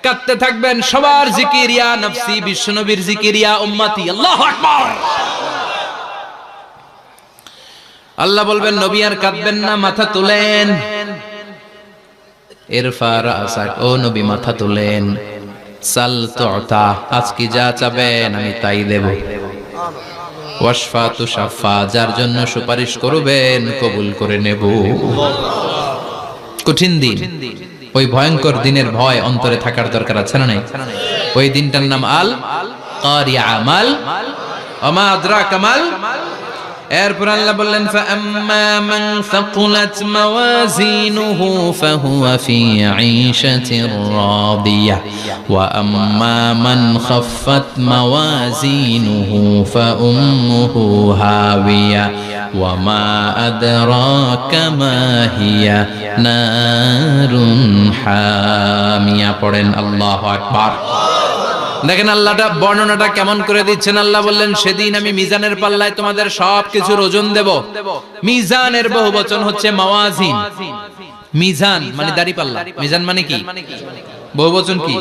কাঁদতে থাকবেন। সবার জিকির ইয়া নফসি, বিশ্ব নবীর জিকির ইয়া উম্মতি। আল্লাহু আকবার। আল্লাহ বলবেন নবী আর কাঁদবেন না, মাথা তুলেন। ইরফা রাসাক, ও নবী মাথা তোলেন, সাল তুতা, আজকে যা চাবেন আমি তাই দেব। ওয়াশফা তুশাফা, যার জন্য সুপারিশ করবেন কবুল করে নেব। কঠিন দিন, ওই ভয়ঙ্কর দিনের ভয় অন্তরে থাকার দরকার আছে না নাই? ওই দিনটার নাম আল কারিয়া, মাল ওমা আদরাকা মাল। এরপর আল্লাহ বললেন ফাআম্মা মান সাকুলাত মাওয়াজিনুহু ফাহুয়া ফি ঈশাতির রাদিয়াহ ওয়া আম্মা মান খাফফাত মাওয়াজিনুহু ফাউম্মুহু হাওিয়া ওয়া মা আদরাকা মা হিয়া নারুন হামিয়া। পড়েন আল্লাহু আকবার। দেখেন আল্লাহটা বর্ণনাটা কেমন করে দিচ্ছেন। আল্লাহ বললেন সেদিন আমি মিজানের পাল্লায় তোমাদের সবকিছুর ওজন দেব। মিজানের বহুবচন হচ্ছে মাওয়াজিন। মিজান মানে দাড়ি পাল্লা, মিজান মানে কি? বহুবচন কি?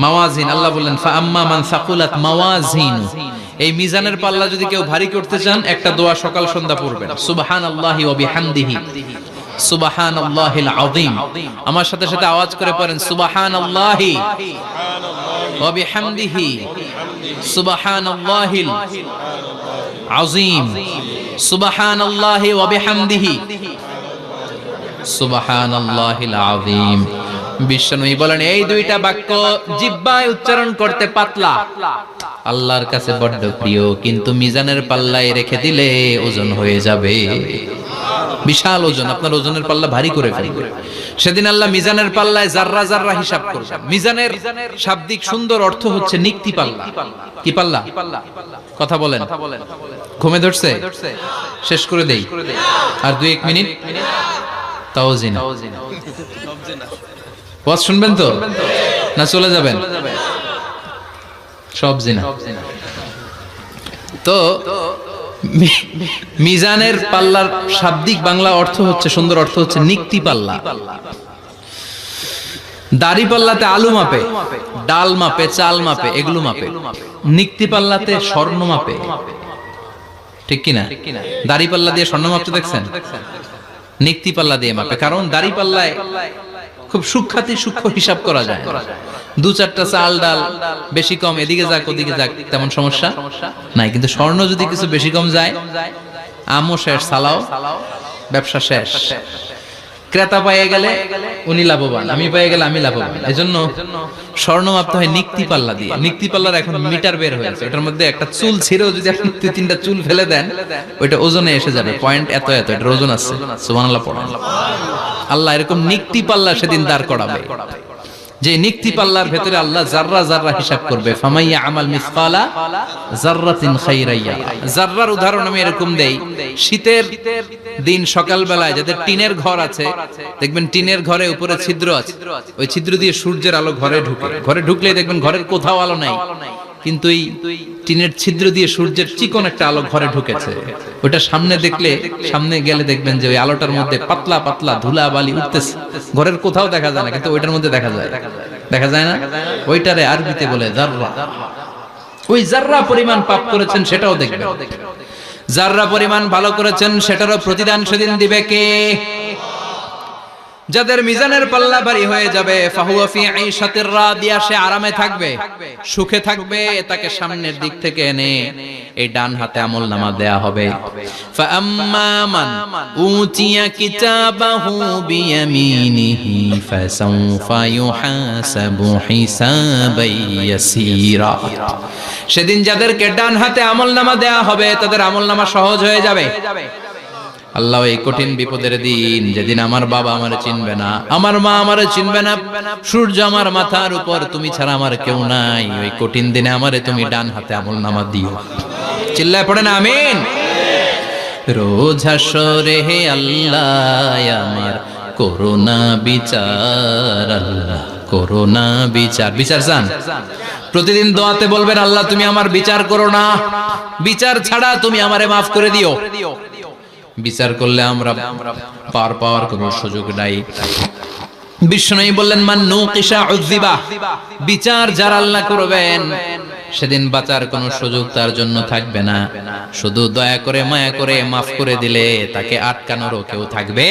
মাওয়াজিন। আল্লাহ বললেন ফাআম্মা মান সাকুলাত মাওয়াজিনু, এই মিজানের পাল্লা যদি কেউ ভারী করতে চান একটা দোয়া সকাল সন্ধ্যা পড়বেন, সুবহানাল্লাহি ওয়া বিহামদিহি সুবহানাল্লাহিল আযীম। আমার সাথে সাথে আওয়াজ করে পড়েন সুবহানাল্লাহি ওয়া বিহামদিহি সুবহানাল্লাহিল আযীম, সুবহানাল্লাহি ওয়া বিহামদিহি সুবহানাল্লাহিল আযীম। বিশ্বনবী বলেন এই দুইটা বাক্য জিহ্বায় উচ্চারণ করতে পাতলা, আল্লাহর কাছে বড্ড প্রিয়, কিন্তু মিজানের পাল্লায় রেখে দিলে ওজন হয়ে যাবে, বিশাল ওজন, আপনার ওজনের পাল্লা ভারী করে ফেলবে। সেদিন আল্লাহ মিজানের পাল্লায় জাররা জাররা হিসাব করবেন। মিজানের শাব্দিক সুন্দর অর্থ হচ্ছে নিক্তি পাল্লা। কি পাল্লা? কথা বলেন, ঘুমে ধরছে? শেষ করে দেই, আর 2-1 মিনিট। তাও জিনা ওয়াজ শুনবেন তো না চলে যাবেন? সব জিনা। তো মিজানের পাল্লার শাব্দিক বাংলা অর্থ হচ্ছে, সুন্দর অর্থ হচ্ছে নিক্তি পাল্লা। দাড়ি পাল্লাতে আলু মাপে, ডাল মাপে, চাল মাপে, এগুলো মাপে। নিক্তি পাল্লাতে স্বর্ণ মাপে, ঠিক কিনা? দাড়ি পাল্লা দিয়ে স্বর্ণ মাপতে দেখছেন? নিক্তি পাল্লা দিয়ে মাপে, কারণ দাড়ি পাল্লায় খুব সূক্ষ্ম হিসাব করা যায়। 2-4টা চাল ডাল বেশি কম এদিকে যাক ওদিকে যাক তেমন সমস্যা নাই, কিন্তু স্বর্ণ যদি কিছু বেশি কম যায়, আমও শেষ, সালাও ব্যবসা শেষ। ক্রেতা পেয়ে গেলে উনি লাভবান, আমি পেয়ে গেলে আমি লাভবান। এজন্য স্বর্ণ মাপতে হয় নিক্তি পাল্লা দিয়ে। নিক্তি পাল্লার এখন মিটার বের হয়েছে, ওটার মধ্যে একটা চুল ছিঁড়েও যদি আপনি 2-3টা চুল ফেলে দেন ওইটা ওজনে এসে যাবে, পয়েন্ট এত এত, এটার ওজন আছে। সুবহানাল্লাহ পড়েন। আল্লাহ এরকম নিক্তি পাল্লা সেদিন দাঁড় করাবে, যে নিক্তি পাল্লার ভেতরে আল্লাহ জাররা জাররা হিসাব করবে। ফামাইয়া আমাল মিসকালা জাররাতিন খাইরাইয়া। জাররার উদাহরণ আমি এরকম দেই, শীতের দিন সকাল বেলায় যাদের টিনের ঘর আছে, দেখবেন টিনের ঘরে উপরে ছিদ্র আছে, ওই ছিদ্র দিয়ে সূর্যের আলো ঘরে ঢুকে। ঘরে ঢুকলেই দেখবেন ঘরের কোথাও আলো নাই, কিন্তু এই টিনের ছিদ্র দিয়ে সূর্যের চিকন একটা আলো ঘরে ঢুকেছে। ওটা সামনে দেখলে, সামনে গেলে দেখবেন যে ওই আলোটার মধ্যে পাতলা পাতলা ধুলা বালি উঠতেছে, ঘরের কোথাও দেখা যায় না, কিন্তু ওইটার মধ্যে দেখা যায়। দেখা যায় না? ওইটারে আরবিতে বলে জাররা। ওই জাররা পরিমাণ পাপ করেছেন সেটাও দেখবেন, জাররা পরিমাণ ভালো করেছেন সেটারও প্রতিদান সেদিন দিবে কে? যাদের মিজানের পাল্লা ভারী হয়ে যাবে, ফাহুয়া ফি ঈশাতির রাদিয়া, সে আরামে থাকবে, সুখে থাকবে। তাকে সামনের দিক থেকে এনে এই ডান হাতে আমলনামা দেয়া হবে। ফাআম্মা মান উতিয়া কিতাবাহু বিয়ামিনিহি ফাসাউফা ইউহাসাবু হিসাবান ইয়াসীরা। সেদিন যাদেরকে ডান হাতে আমলনামা দেয়া হবে তাদের আমলনামা সহজ হয়ে যাবে। আল্লাহ এই কঠিন বিপদের দিন, যেদিন আমার বাবা আমারে চিনবে না, আমার মা আমারে চিনবে না, সূর্য আমার মাথার উপর, তুমি ছাড়া আমার কেউ নাই, ওই কঠিন দিনে আমারে তুমি ডান হাতে আমলনামা দিও। চিল্লায় পড়েন আমিন। রোজ হাসরে হে আল্লাহ আমার করোনা বিচার, আল্লাহ করোনা বিচার। বিচার চান? প্রতিদিন দোয়াতে বলবেন আল্লাহ তুমি আমার বিচার করো না, বিচার ছাড়া তুমি আমারে মাফ করে দিও। বিচার করলে আমরা পার পাওয়ার কোনো সুযোগ নাই। বিশ্বনবী বললেন মান নুকিশা উযিবা, বিচার যারা আল্লাহ করবেন সেদিন বাঁচার কোনো সুযোগ তার জন্য থাকবে না। শুধু দয়া করে মায়া করে মাফ করে দিলে তাকে আটকানোরও কেউ থাকবে।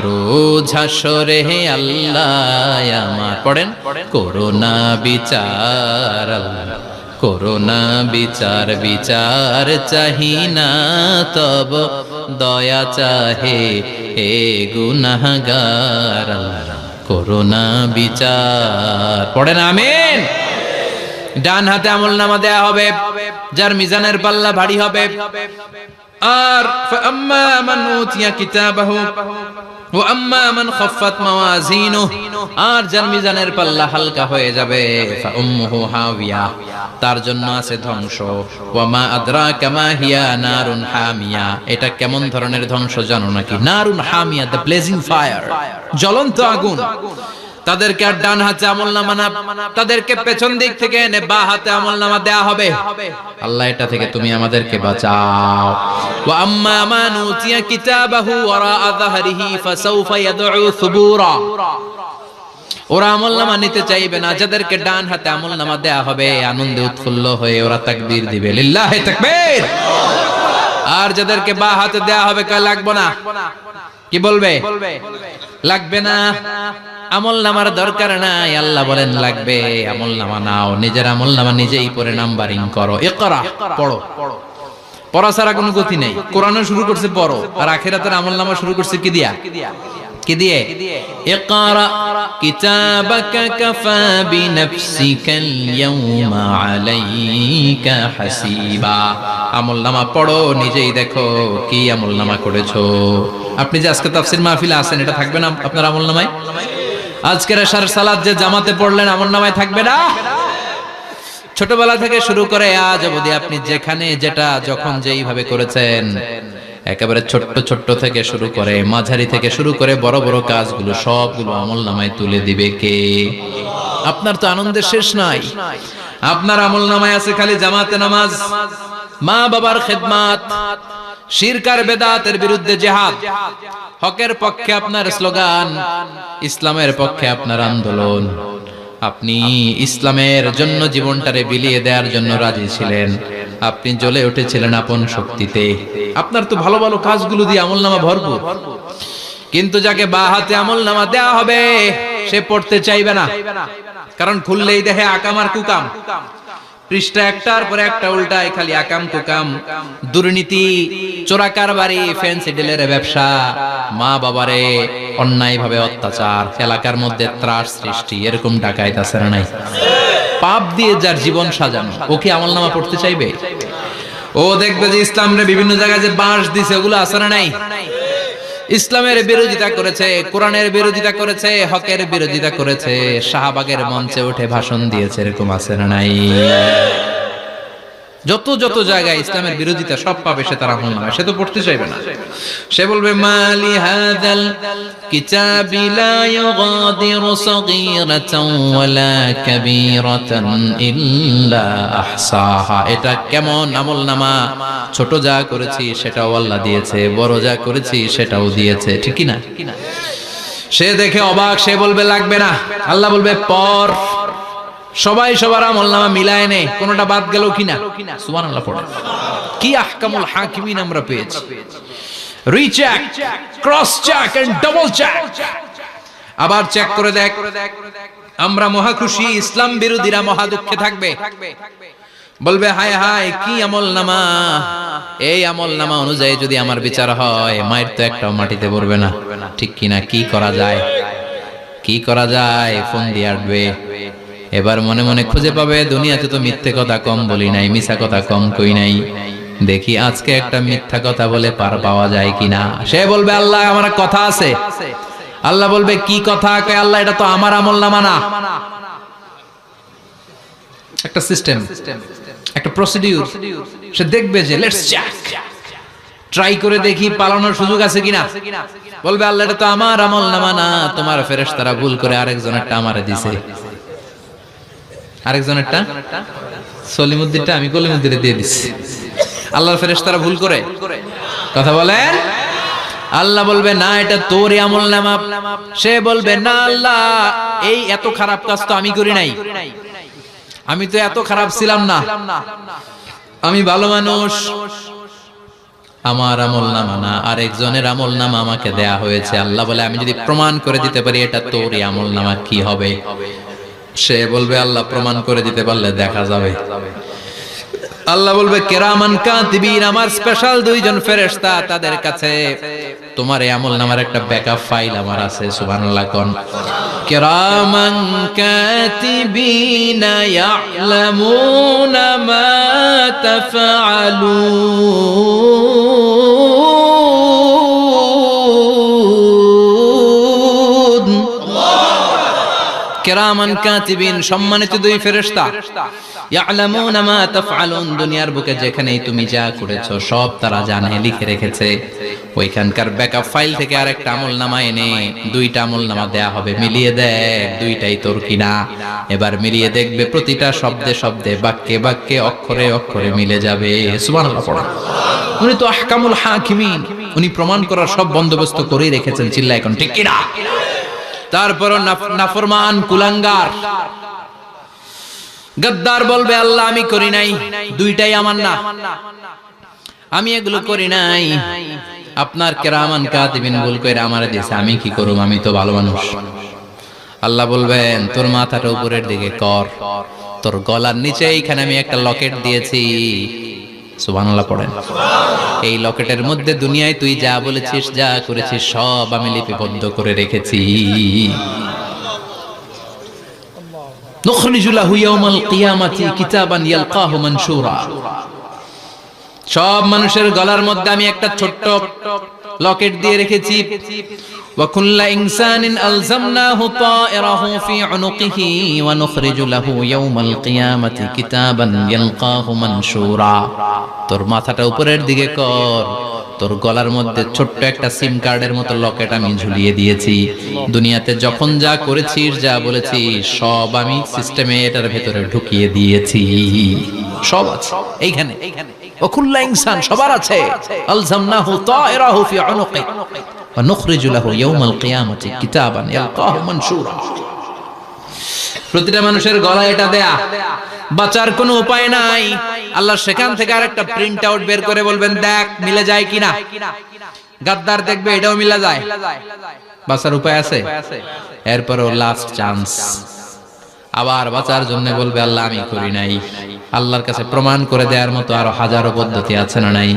রোজ হাসরে হে আল্লাহ আমার, পড়েন, করোনা বিচার আল্লাহ, করোনা বিচার, বিচার চাহি না তব দয়া চাহে হে গুনাহগার আল্লাহ, করোনা বিচার। পড়েন আমিন। ডান হাতে আমলনামা দেয়া হবে যার মিজানের পাল্লা ভারী হবে। আর ফাআম্মা মান উতিয়া কিতাবাহু ওয়া আম্মা মান খাফফাত মাওয়াজিনুহু, আর যার মিজানের পাল্লা হালকা হয়ে যাবে ফাউম্মুহু হাওিয়া, তার জন্য আছে ধ্বংস। ওয়া মা আদরাকা মা হিয়া নারুন হামিয়া, এটা কেমন ধরনের ধ্বংস জানো নাকি? নারুন হামিয়া, দ্য ব্লেজিং ফায়ার, জ্বলন্ত আগুন। তাদেরকে আর ডান হাতে আমলনামা না, তাদেরকে পেছন দিক থেকে এনে বাঁ হাতে আমলনামা দেয়া হবে। আল্লাহ এটা থেকে তুমি আমাদেরকে বাঁচাও। ওয়া আম্মা মান উতিয়া কিতাবাহু ওয়ারা যাহরিহি ফাসাউফা ইয়াদউ সুবুরা, ওরা আমলনামা নিতে চাইবে না। যাদেরকে ডান হাতে আমলনামা দেয়া হবে আনন্দে উৎফুল্ল হয়ে ওরা তাকবীর দিবে, লিল্লাহি তাকবীর। আর যাদেরকে বাঁ হাতে দেয়া হবে কয় লাগবে না, কি বলবে? লাগবে না, আমলনামার দরকার নাই। আল্লাহ বলেন লাগবে, আমলনামা নাও, নিজের আমলনামা নিজেই পড়ে নাম্বারিং করো। ইকরা, পড়ো। পড়া ছাড়া কোনো গতি নেই। কোরআনও শুরু করছে পড়ো, আর আখিরাতের আমলনামা শুরু করছে কি দিয়া? কি দিয়ে? ইকরা কিতাবাকা কাফা বিনাফসিকাল ইয়াউমা আলাইকা হাসিবা। আমলনামা পড়ো, নিজেই দেখো কি আমলনামা করেছো। আপনি যে আজকে তাফসীর মাহফিলে আছেন, এটা থাকবে না আপনার আমলনামায়? আজকের এশার সালাত যে জামাতে পড়লেন, আমলনামায় থাকবে না? ছোটবেলা থেকে শুরু করে আজ অবধি আপনি যেখানে যেটা যখন যেইভাবে করেছেন, একেবারে ছোট্ট ছোট্ট থেকে শুরু করে মাঝারি থেকে শুরু করে বড় বড় কাজগুলো সবগুলো আমলনামায় তুলে দিবে কে? আপনার তো আনন্দের শেষ নাই। আপনার আমলনামায় আছে খালি জামাতে নামাজ, মা বাবার খেদমত, শিরক আর বেদাতের বিরুদ্ধে জিহাদ, হকের পক্ষে আপনার স্লোগান, ইসলামের পক্ষে আপনার আন্দোলন। আপনি ইসলামের জন্য জীবনটারে বিলিয়ে দেওয়ার জন্য রাজি ছিলেন। আপনি জ্বলে উঠেছিলেন আপন শক্তিতে। আপনার তো ভালো ভালো কাজগুলো দিয়ে আমলনামা ভরপুর। কিন্তু যাকে বাঁ হাতে আমলনামা দেয়া হবে সে পড়তে চাইবে না, কারণ খুললেই দেখে আকাম আর কুকাম। পৃষ্ঠা একটার পরে একটা উল্টায় খালি আকাম কুকাম, দুর্নীতি, চোরা কারবারি, ফ্যান্সি ডিলের ব্যবসা, মা বাবারে অন্যায় ভাবে অত্যাচার, এলাকার মধ্যে ত্রাস সৃষ্টি, এরকম ডাকাইত আছে না নাই? পাপ দিয়ে যার জীবন সাজানো, ও কি আমলনামা পড়তে চাইবে? ও দেখবে যে ইসলামের বিভিন্ন জায়গায় যে বাঁশ দিছে ওগুলো আছে না নাই? ইসলামের বিরোধিতা করেছে, কোরআনের বিরোধিতা করেছে, হকের বিরোধিতা করেছে, শাহবাগের মঞ্চে উঠে ভাষণ দিয়েছে, এরকম আছে না নাই? যত যত জায়গায় ইসলামের বিরোধিতা সব পাবে সে, তার আমলনামা। সে তো পড়তে চাইবে না। সে বলবে মালি হাযাল কিতাবি লা ইউগাদিরু সাগীরাতান ওয়ালা কাবীরাতান ইল্লা আহসাহা। এটা কেমন আমলনামা? ছোট যা করেছি সেটাও আল্লাহ দিয়েছে, বড় যা করেছি সেটাও দিয়েছে, ঠিক কি না? সে দেখে অবাক, সে বলবে লাগবে না। আল্লাহ বলবে পড়। সবাই সবার আমলনামা মিলায় নে, কোনটা বাদ গেল কিনা? সুবহানাল্লাহ পড়েন। কি আহকামুল হাকিমিন আমরা পেয়েছি। Recheck, cross check and double check. আবার চেক করে দেখ। আমরা মহা খুশি, ইসলাম বিরোধীরা মহা দুঃখে থাকবে। বলবে হায় হায় কি আমলনামা, এই আমলনামা অনুযায়ী যদি আমার বিচার হয়, মায়ের তো একটাও মাটিতে পড়বে না, ঠিক কিনা? কি করা যায়? কি করা যায়? ফোন দিয়ে আসবে। এবার মনে মনে খুঁজে পাবে দুনিয়াতে তো মিথ্যে কথা কম বলি নাই, মিছা কথা কম কই নাই, দেখি আজকে একটা মিথ্যা কথা বলে পার পাওয়া যায় কিনা। সে বলবে আল্লাহ আমার কথা আছে। আল্লাহ বলবে কি কথা? কয় আল্লাহ এটা তো আমার আমলনামা না। একটা সিস্টেম, একটা প্রসিডিউর। সে দেখবে যে লেটস চেক, ট্রাই করে দেখি পালানোর সুযোগ আছে কিনা। বলবে আল্লাহ এটা তো আমার আমলনামা না, তোমার ফেরেশতারা ভুল করে আরেকজনেরটা আমারে দিছে। আরেকজনেরটা সলিমুদ্দিনটা আমি কলিমুদ্দিনে দিয়ে দিচ্ছি। আল্লাহর ফেরেশতারা ভুল করে কথা বলেন। আল্লাহ বলবে না এটা তোরই আমলনামা। সে বলবে না আল্লাহ এই এত খারাপ কাজ তো আমি করি নাই। আমি তো এত খারাপ ছিলাম না, আমি ভালো মানুষ। আমার আমলনামা না, আরেকজনের আমলনামা আমাকে দেয়া হয়েছে। আল্লাহ বলে আমি যদি প্রমাণ করে দিতে পারি এটা তোরই আমলনামা, কি হবে? সে বলবে আল্লাহ প্রমাণ করে দিতে পারলে দেখা যাবে। আল্লাহ বলবে কিরামান কাতিবিন, আমার স্পেশাল দুইজন ফেরেশতা, তাদের কাছে তোমার এই আমলনামার একটা ব্যাকআপ ফাইল আমার আছে। সুবহানাল্লাহ কোন কিরামান কাতিবিন ইয়ালামুনা মা তাফআলুন। কিরামান কাতিবিন, সম্মানিত দুই ফেরেশতা, ইয়ালামুনা মা তাফআলুন, দুনিয়ার বুকে যেখানেই তুমি যা করেছো সব তারা জানে, লিখে রেখেছে। ওইখানকার ব্যাকআপ ফাইল থেকে আরেকটা আমলনামা এনে দুইটা আমলনামা দেয়া হবে, মিলিয়ে দেখ দুইটাই তোর কিনা। এবার মিলিয়ে দেখবে প্রতিটা শব্দে শব্দে, বাক্যে বাক্যে, অক্ষরে অক্ষরে মিলে যাবে। সুবহানাল্লাহ পড়া। উনি তো আহকামুল হাকিমিন, উনি প্রমাণ করার সব বন্দোবস্ত করেই রেখেছেন। চিল্লায় এখন ঠিক কিনা? তারপরও নাফরমান কুলাঙ্গার গদ্দার বলবে আল্লাহ আমি করি নাই, দুইটাই আমার না, আমি এগুলো করি নাই। আপনার কিরামান কাতিবিন ভুল কইরা আমারে দিয়েছে, আমি কি করব? আমি তো ভালো মানুষ। আল্লাহ বলবেন তোর মাথাটা উপরের দিকে কর, তোর গলার নিচে এইখানে আমি একটা লকেট দিয়েছি। সুবহানাল্লাহ পড়েন। এই লকেটের মধ্যে দুনিয়ায় তুই যা বলেছিস, যা করেছিস সব আমি লিপিবদ্ধ করে রেখেছি। নুখরিজু লাহু ইয়াওমাল কিয়ামাতি কিতাবান ইয়ালকাহু মানশুরা। সব মানুষের গলার মধ্যে আমি একটা ছোট্ট লকেট দিয়ে রেখেছি। ওয়া কুল্লা ইনসানিন আলজামনাহু তায়রাহু ফি উনুকিহি ওয়া নুখরিজু লাহু ইয়াওমাল কিয়ামাতি কিতাবান ইয়ালকাহু মানশুরা। তোর মাথাটা উপরের দিকে কর, তোর গলার মধ্যে ছোট্ট একটা সিম কার্ডের মতো লকেট আমি ঝুলিয়ে দিয়েছি। দুনিয়াতে যখন যা করেছিস, যা বলেছিস সব আমি সিস্টেমে এটার ভেতরে ঢুকিয়ে দিয়েছি। সব আছে এইখানে। ওকুল্লা ইনসান, সবার আছে। আলজামনাহু তায়রাহু ফি উনুকি ওয়া নুখরিজু লাহু ইয়াওমাল কিয়ামাতি কিতাবান ইয়ালকাহু মানশুরা। প্রতিটা মানুষের গলায় এটা দেয়া, বাঁচার কোনো উপায় নাই। আল্লাহ সেখান থেকে আরেকটা প্রিন্ট আউট বের করে বলবেন দেখ মিলে যায় কিনা। গাদ্দার দেখবে এটাও মিলে যায়, বাঁচার উপায় আছে। এরপরও লাস্ট চান্স, আবার বাঁচার জন্য বলবে আল্লাহ আমি করি নাই। আল্লাহর কাছে প্রমাণ করে দেওয়ার মতো আরো হাজারো পদ্ধতি আছে না নাই?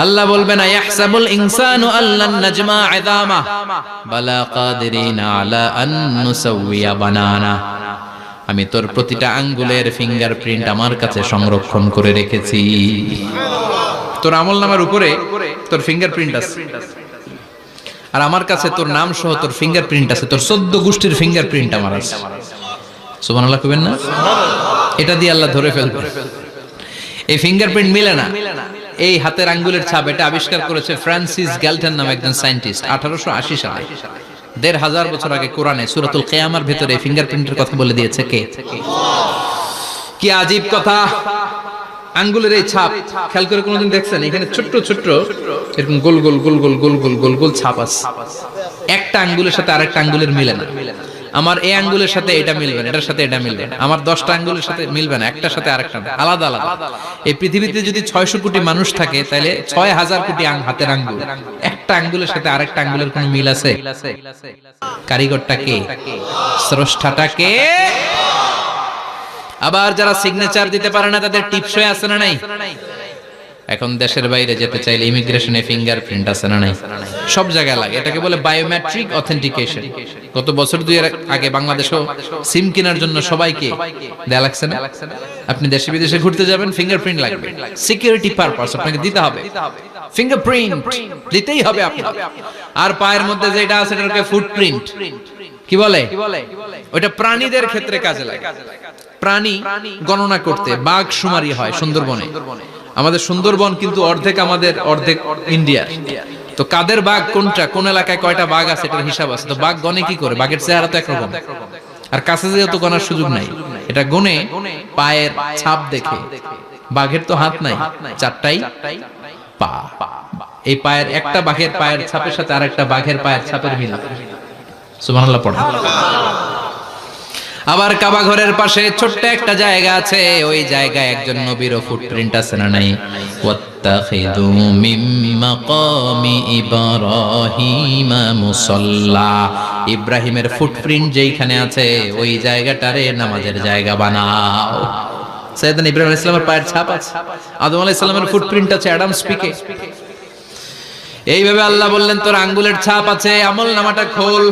আল্লাহ বলবেন ইয়াহসাবুল ইনসানু আল্লান নাজমা ইযামা বালা কাদিরিনা আলা আন নুসাউইয়া বানানা। আমি তোর প্রতিটা আঙ্গুলের ফিঙ্গারপ্রিন্ট আমার কাছে সংরক্ষণ করে রেখেছি। তোর আমলনামার উপরে তোর ফিঙ্গারপ্রিন্ট আছে, আর আমার কাছে তোর নাম সহ তোর ফিঙ্গারপ্রিন্ট আছে। তোর 14 গোষ্ঠীর ফিঙ্গারপ্রিন্ট আমার আছে। সুবহানাল্লাহ কইবেন না? এটা দিয়ে আল্লাহ ধরে ফেলবে। এই ফিঙ্গারপ্রিন্ট মিলে না, এই হাতের আঙ্গুলের ছাপ, এটা আবিষ্কার করেছে ফ্রান্সিস গ্যালটন নামে একজন সায়েন্টিস্ট 1880 সালে। 1500 বছর আগে কোরআনে সূরাতুল কিয়ামার ভিতরে ফিঙ্গারপ্রিন্টের কথা বলে দিয়েছে কে? কি আজীব কথা! আঙ্গুলের এই ছাপ খেয়াল করে কোনোদিন দেখছেন? এখানে ছোট্ট ছোট্ট এরকম গোল গোল গোল গোল গোল গোল গোল গোল ছাপ আছে। একটা আঙ্গুলের সাথে আরেকটা আঙ্গুলের মিলে না। আমার এই আঙ্গুলের সাথে এটা মিলবে না, এটার সাথে এটা মিলবে না। আমার 10টা আঙ্গুলের সাথে মিলবে না, একটার সাথে আরেকটা আলাদা আলাদা। এই পৃথিবীতে যদি 600 কোটি মানুষ থাকে তাহলে 6000 কোটি হাতের আঙ্গুল, একটা আঙ্গুলের সাথে আরেকটা আঙ্গুলের কোনো মিল আছে? কারিগরটা কে? স্রষ্টাটা কে? আবার যারা সিগনেচার দিতে পারে না তাদের টিপসই আছে না নাই? এখন দেশের বাইরে যেতে চাইলে ইমিগ্রেশনে ফিঙ্গারপ্রিন্ট আছে না নাই? সব জায়গায় লাগে। এটাকে বলে বায়োমেট্রিক অথেন্টিকেশন। গত বছর দুয়ের আগে বাংলাদেশও সিম কেনার জন্য সবাইকে দেয়া লাগছে না? আপনি দেশে বিদেশে ঘুরতে যাবেন, ফিঙ্গারপ্রিন্ট লাগবে, সিকিউরিটি পারপাস আপনাকে দিতে হবে। ফিঙ্গারপ্রিন্ট দিতেই হবে আপনাকে। আর পায়ের মধ্যে যেটা আছে এটাকে ফুটপ্রিন্ট কি বলে? ওটা প্রাণীদের ক্ষেত্রে কাজে লাগে। প্রাণী গণনা করতে বাঘ শুমারি হয় সুন্দরবনে। আমাদের সুন্দরবন কিন্তু অর্ধেক আমাদের, অর্ধেক ইন্ডিয়া। তো কাদের বাঘ কোনটা, কোন এলাকায় কয়টা বাঘ আছে এটার হিসাব আছে। তো বাঘ গনে কি করে? বাঘের চেহারা তো একরকম, আর কাছে যেহেতু গনার সুযোগ নাই, এটা গনে পায়ের ছাপ দেখে। বাঘের তো হাত নাই, 4টাই পা। এই পায়ের একটা বাঘের পায়ের ছাপের সাথে আরেকটা বাঘের পায়ের ছাপের মিল। সুবহানাল্লাহ পড়া। আবার কাবা ঘরের পাশে ছোট্ট একটা জায়গা আছে, ওই জায়গায় একজন নবীরও ফুটপ্রিন্ট আছে না নাই? ওয়াত্তাখিযু মিন মাকামি ইব্রাহিমা মুসাল্লা, ইব্রাহিমের ফুটপ্রিন্ট যেইখানে আছে ওই জায়গাটারে নামাজের জায়গা বানাও। সাইয়েদনা ইব্রাহিম আলাইহিস সালামের পায়ের ছাপ আছে, আদম আলাইহিস সালামের ফুটপ্রিন্ট আছে অ্যাডামস পিকে। এইভাবে আল্লাহ বললেন তোর আঙ্গুলের ছাপ আছে, আমল নামাটা খোল।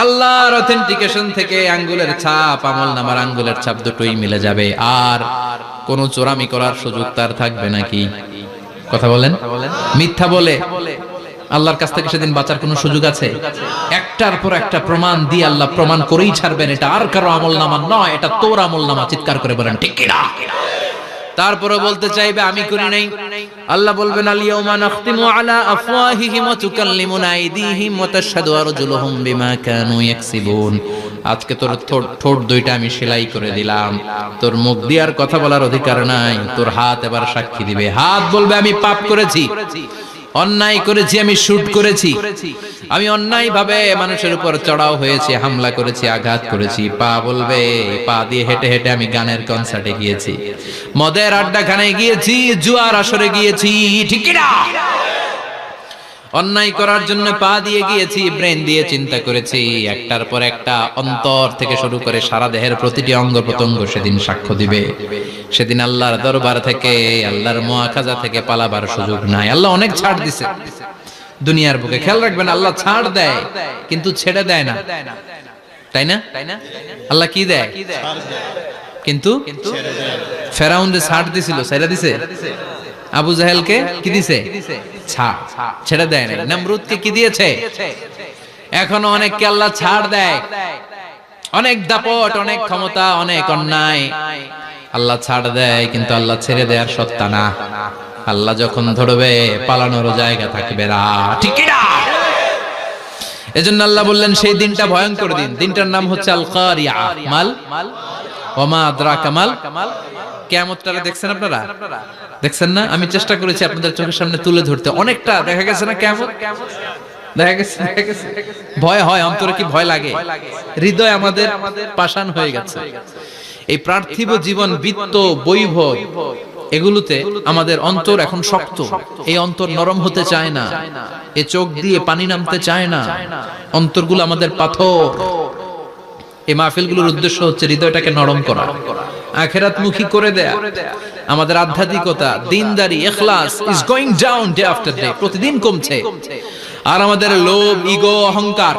আল্লাহর অথেন্টিকেশন থেকে আঙ্গুলের ছাপ, আমল নামার আঙ্গুলের ছাপ দুটোই মিলে যাবে, আর কোন চোরামি করার সুযোগ তার থাকবে নাকি? কথা বলেন। মিথ্যা বলে আল্লাহর কাছ থেকে সেদিন বাঁচার কোনো সুযোগ আছে? একটার পর একটা প্রমাণ দিয়ে আল্লাহ প্রমাণ করেই ছাড়বেন, এটা আর কারো আমল নামা নয়, এটা তোর আমল নামা। চিৎকার করে বলেন ঠিক কিনা? তারপরে বলতে চাইবে আমি করি নাই। আল্লাহ বলবেন আল ইয়াউমা নাখতিমু আলা আফওয়াহিহিম ওয়া তুকাল্লিমুনা আইদিহিম ওয়া তাশহাদু আরজুলুহুম বিমা কানু ইয়াকসিবুন। আজকে তোর ঠোঁট দুইটা আমি সেলাই করে দিলাম, তোর মুখ দিয়ে আর কথা বলার অধিকার নাই, তোর হাত এবার সাক্ষী দিবে। হাত বলবে আমি পাপ করেছি, অন্যায় করেছি, আমি শুট করেছি, আমি অন্যায় ভাবে মানুষের উপর চড়াও হয়েছি, হামলা করেছি, আঘাত করেছি। পা বলবে পা দিয়ে হেঁটে হেঁটে আমি গানের কনসার্টে গিয়েছি, মদের আড্ডাখানায় গিয়েছি, জুয়ার আসরে গিয়েছি, ঠিক কি না? অন্যায় করার জন্য পা দিয়ে গিয়েছি, ব্রেন দিয়ে চিন্তা করেছি। একটার পর একটা অন্তর থেকে শুরু করে সারা দেহের প্রতিটি অঙ্গ প্রত্যঙ্গ সেদিন সাক্ষ্য দিবে। সেদিন আল্লাহর দরবার থেকে, আল্লাহর মুআখাজা থেকে পালাবার সুযোগ নাই। আল্লাহ অনেক ছাড় দিছে দুনিয়ার বুকে। খেয়াল রাখবেন, আল্লাহ ছাড় দেয় কিন্তু ছেড়ে দেয় না, তাই না? আল্লাহ কি দেয় কিন্তু ফেরাউনরে ছাড় দিছিল, ছেড়ে দিছে। আবু জাহেলকে কি দিছে? ছাড়, ছেড়ে দেয় না। নমরুদকে কি দিয়েছে? এখনো অনেককে আল্লাহ ছাড় দেয়। অনেক দাপট, অনেক ক্ষমতা, অনেক অন্যায় আল্লাহ ছাড় দেয়, কিন্তু আল্লাহ ছেড়ে দেওয়ার সত্তা না। আল্লাহ যখন ধরবে পালানোর জায়গা থাকবে না, ঠিক কি না? এজন্য আল্লাহ বললেন সেই দিনটা ভয়ঙ্কর দিন। দিনটার নাম হচ্ছে আল কারিয়া। মাল ওমা আদরাকা মাল। কিয়ামতটা দেখছেন আপনারা? দেখছেন না? আমি চেষ্টা করেছি আপনাদের চোখের সামনে তুলে ধরতে। অনেকটা দেখা গেছে না কিয়ামত? দেখা গেছে। ভয় হয়, অন্তরে কি ভয় লাগে? হৃদয় আমাদের পাষাণ হয়ে গেছে। এই পার্থিব জীবন, বিত্ত, বৈভব, এগুলোতে আমাদের অন্তর এখন শক্ত। এই অন্তর নরম হতে চায় না, এ চোখ দিয়ে পানি নামতে চায় না, অন্তরগুলো আমাদের পাথর। এই মাহফিলগুলোর উদ্দেশ্য হচ্ছে হৃদয়টাকে নরম করা, আখিরাতমুখী করে দেয়া। আমাদের আধ্যাত্মিকতা, দিনদারি, ইখলাস is going down day after day, প্রতিদিন কমছে। আর আমাদের লোভ, ইগো, অহংকার,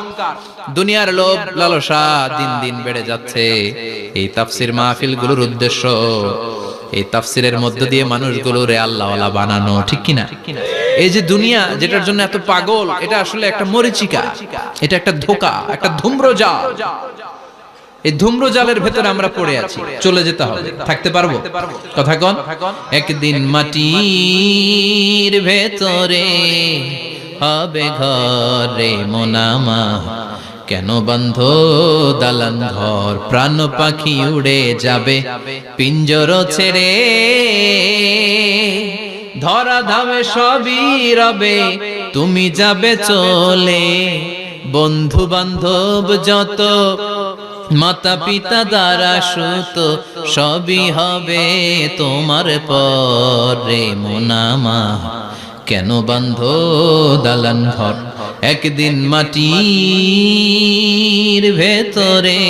দুনিয়ার লোভ, লালসা দিন দিন বেড়ে যাচ্ছে। এই তাফসীর মাহফিলগুলোর উদ্দেশ্য এই তাফসীরের মধ্য দিয়ে মানুষগুলোরে আল্লাহওয়ালা বানানো, ঠিক কি না? এই যে দুনিয়া যেটার জন্য এত পাগল, এটা আসলে একটা মরিচিকা, এটা একটা ধোঁকা, একটা ধূম্রজাল। এই ধূম্রজালের ভেতরে আমরা পড়ে আছি, চলে যেতে হবে। থাকতে পারবো? কথা কন। একদিন মাটির ভেতরে হবে ঘরে মোনামা, কেন বন্ধ দালান ঘর, প্রাণ পাখি উড়ে যাবে পিঞ্জর ছেড়ে, ধরা ধামে সবই রবে তুমি যাবে চলে, বন্ধু বান্ধব যত, মাতা পিতা দ্বারা সুত, সবই হবে তোমার পরে মোনামা, কেন বন্ধ দালান ঘর, একদিন মাটির ভেতরে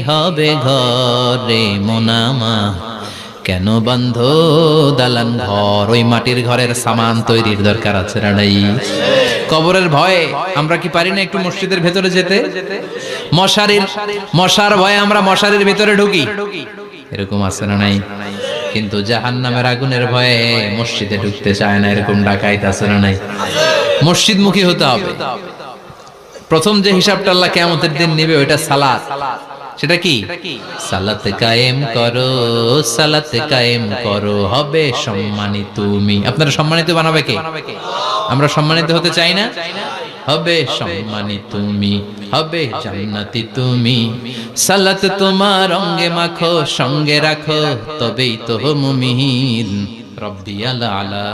হবে ঘরে মোনামা, কেন বন্ধ দালান ঘর। ওই মাটির ঘরের সামান তৈরির দরকার আছে না নাই? কবরের ভয়ে আমরা কি পারি না একটু মসজিদের ভেতরে যেতে? মশার ভয়ে আমরা মশারির ভেতরে ঢুকি, এরকম আছে না নাই? কিন্তু জাহান্নামের আগুনের ভয়ে মসজিদে ঢুকতে চায় না, এরকম ডাকাইত আছে না নাই? মসজিদমুখী হতে হবে। প্রথম যে হিসাবটা আল্লাহ কিয়ামতের দিন নেবে ওইটা সালাত। সেটা কি? সালাত কায়েম করো, সালাত কায়েম করো, হবে সম্মানিত তুমি। আপনারা সম্মানিত বানাবে কে? আমরা সম্মানিত হতে চাই না? হবে সম্মানিত তুমি, হবে জান্নাতি তুমি, সালাত তোমার অঙ্গে মাখো, সঙ্গে রাখো, তবেই তো মুমিন। রব্বিয়াল আলা,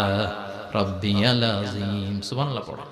রব্বিয়াল আযীম। সুবহানাল্লাহ পড়ো।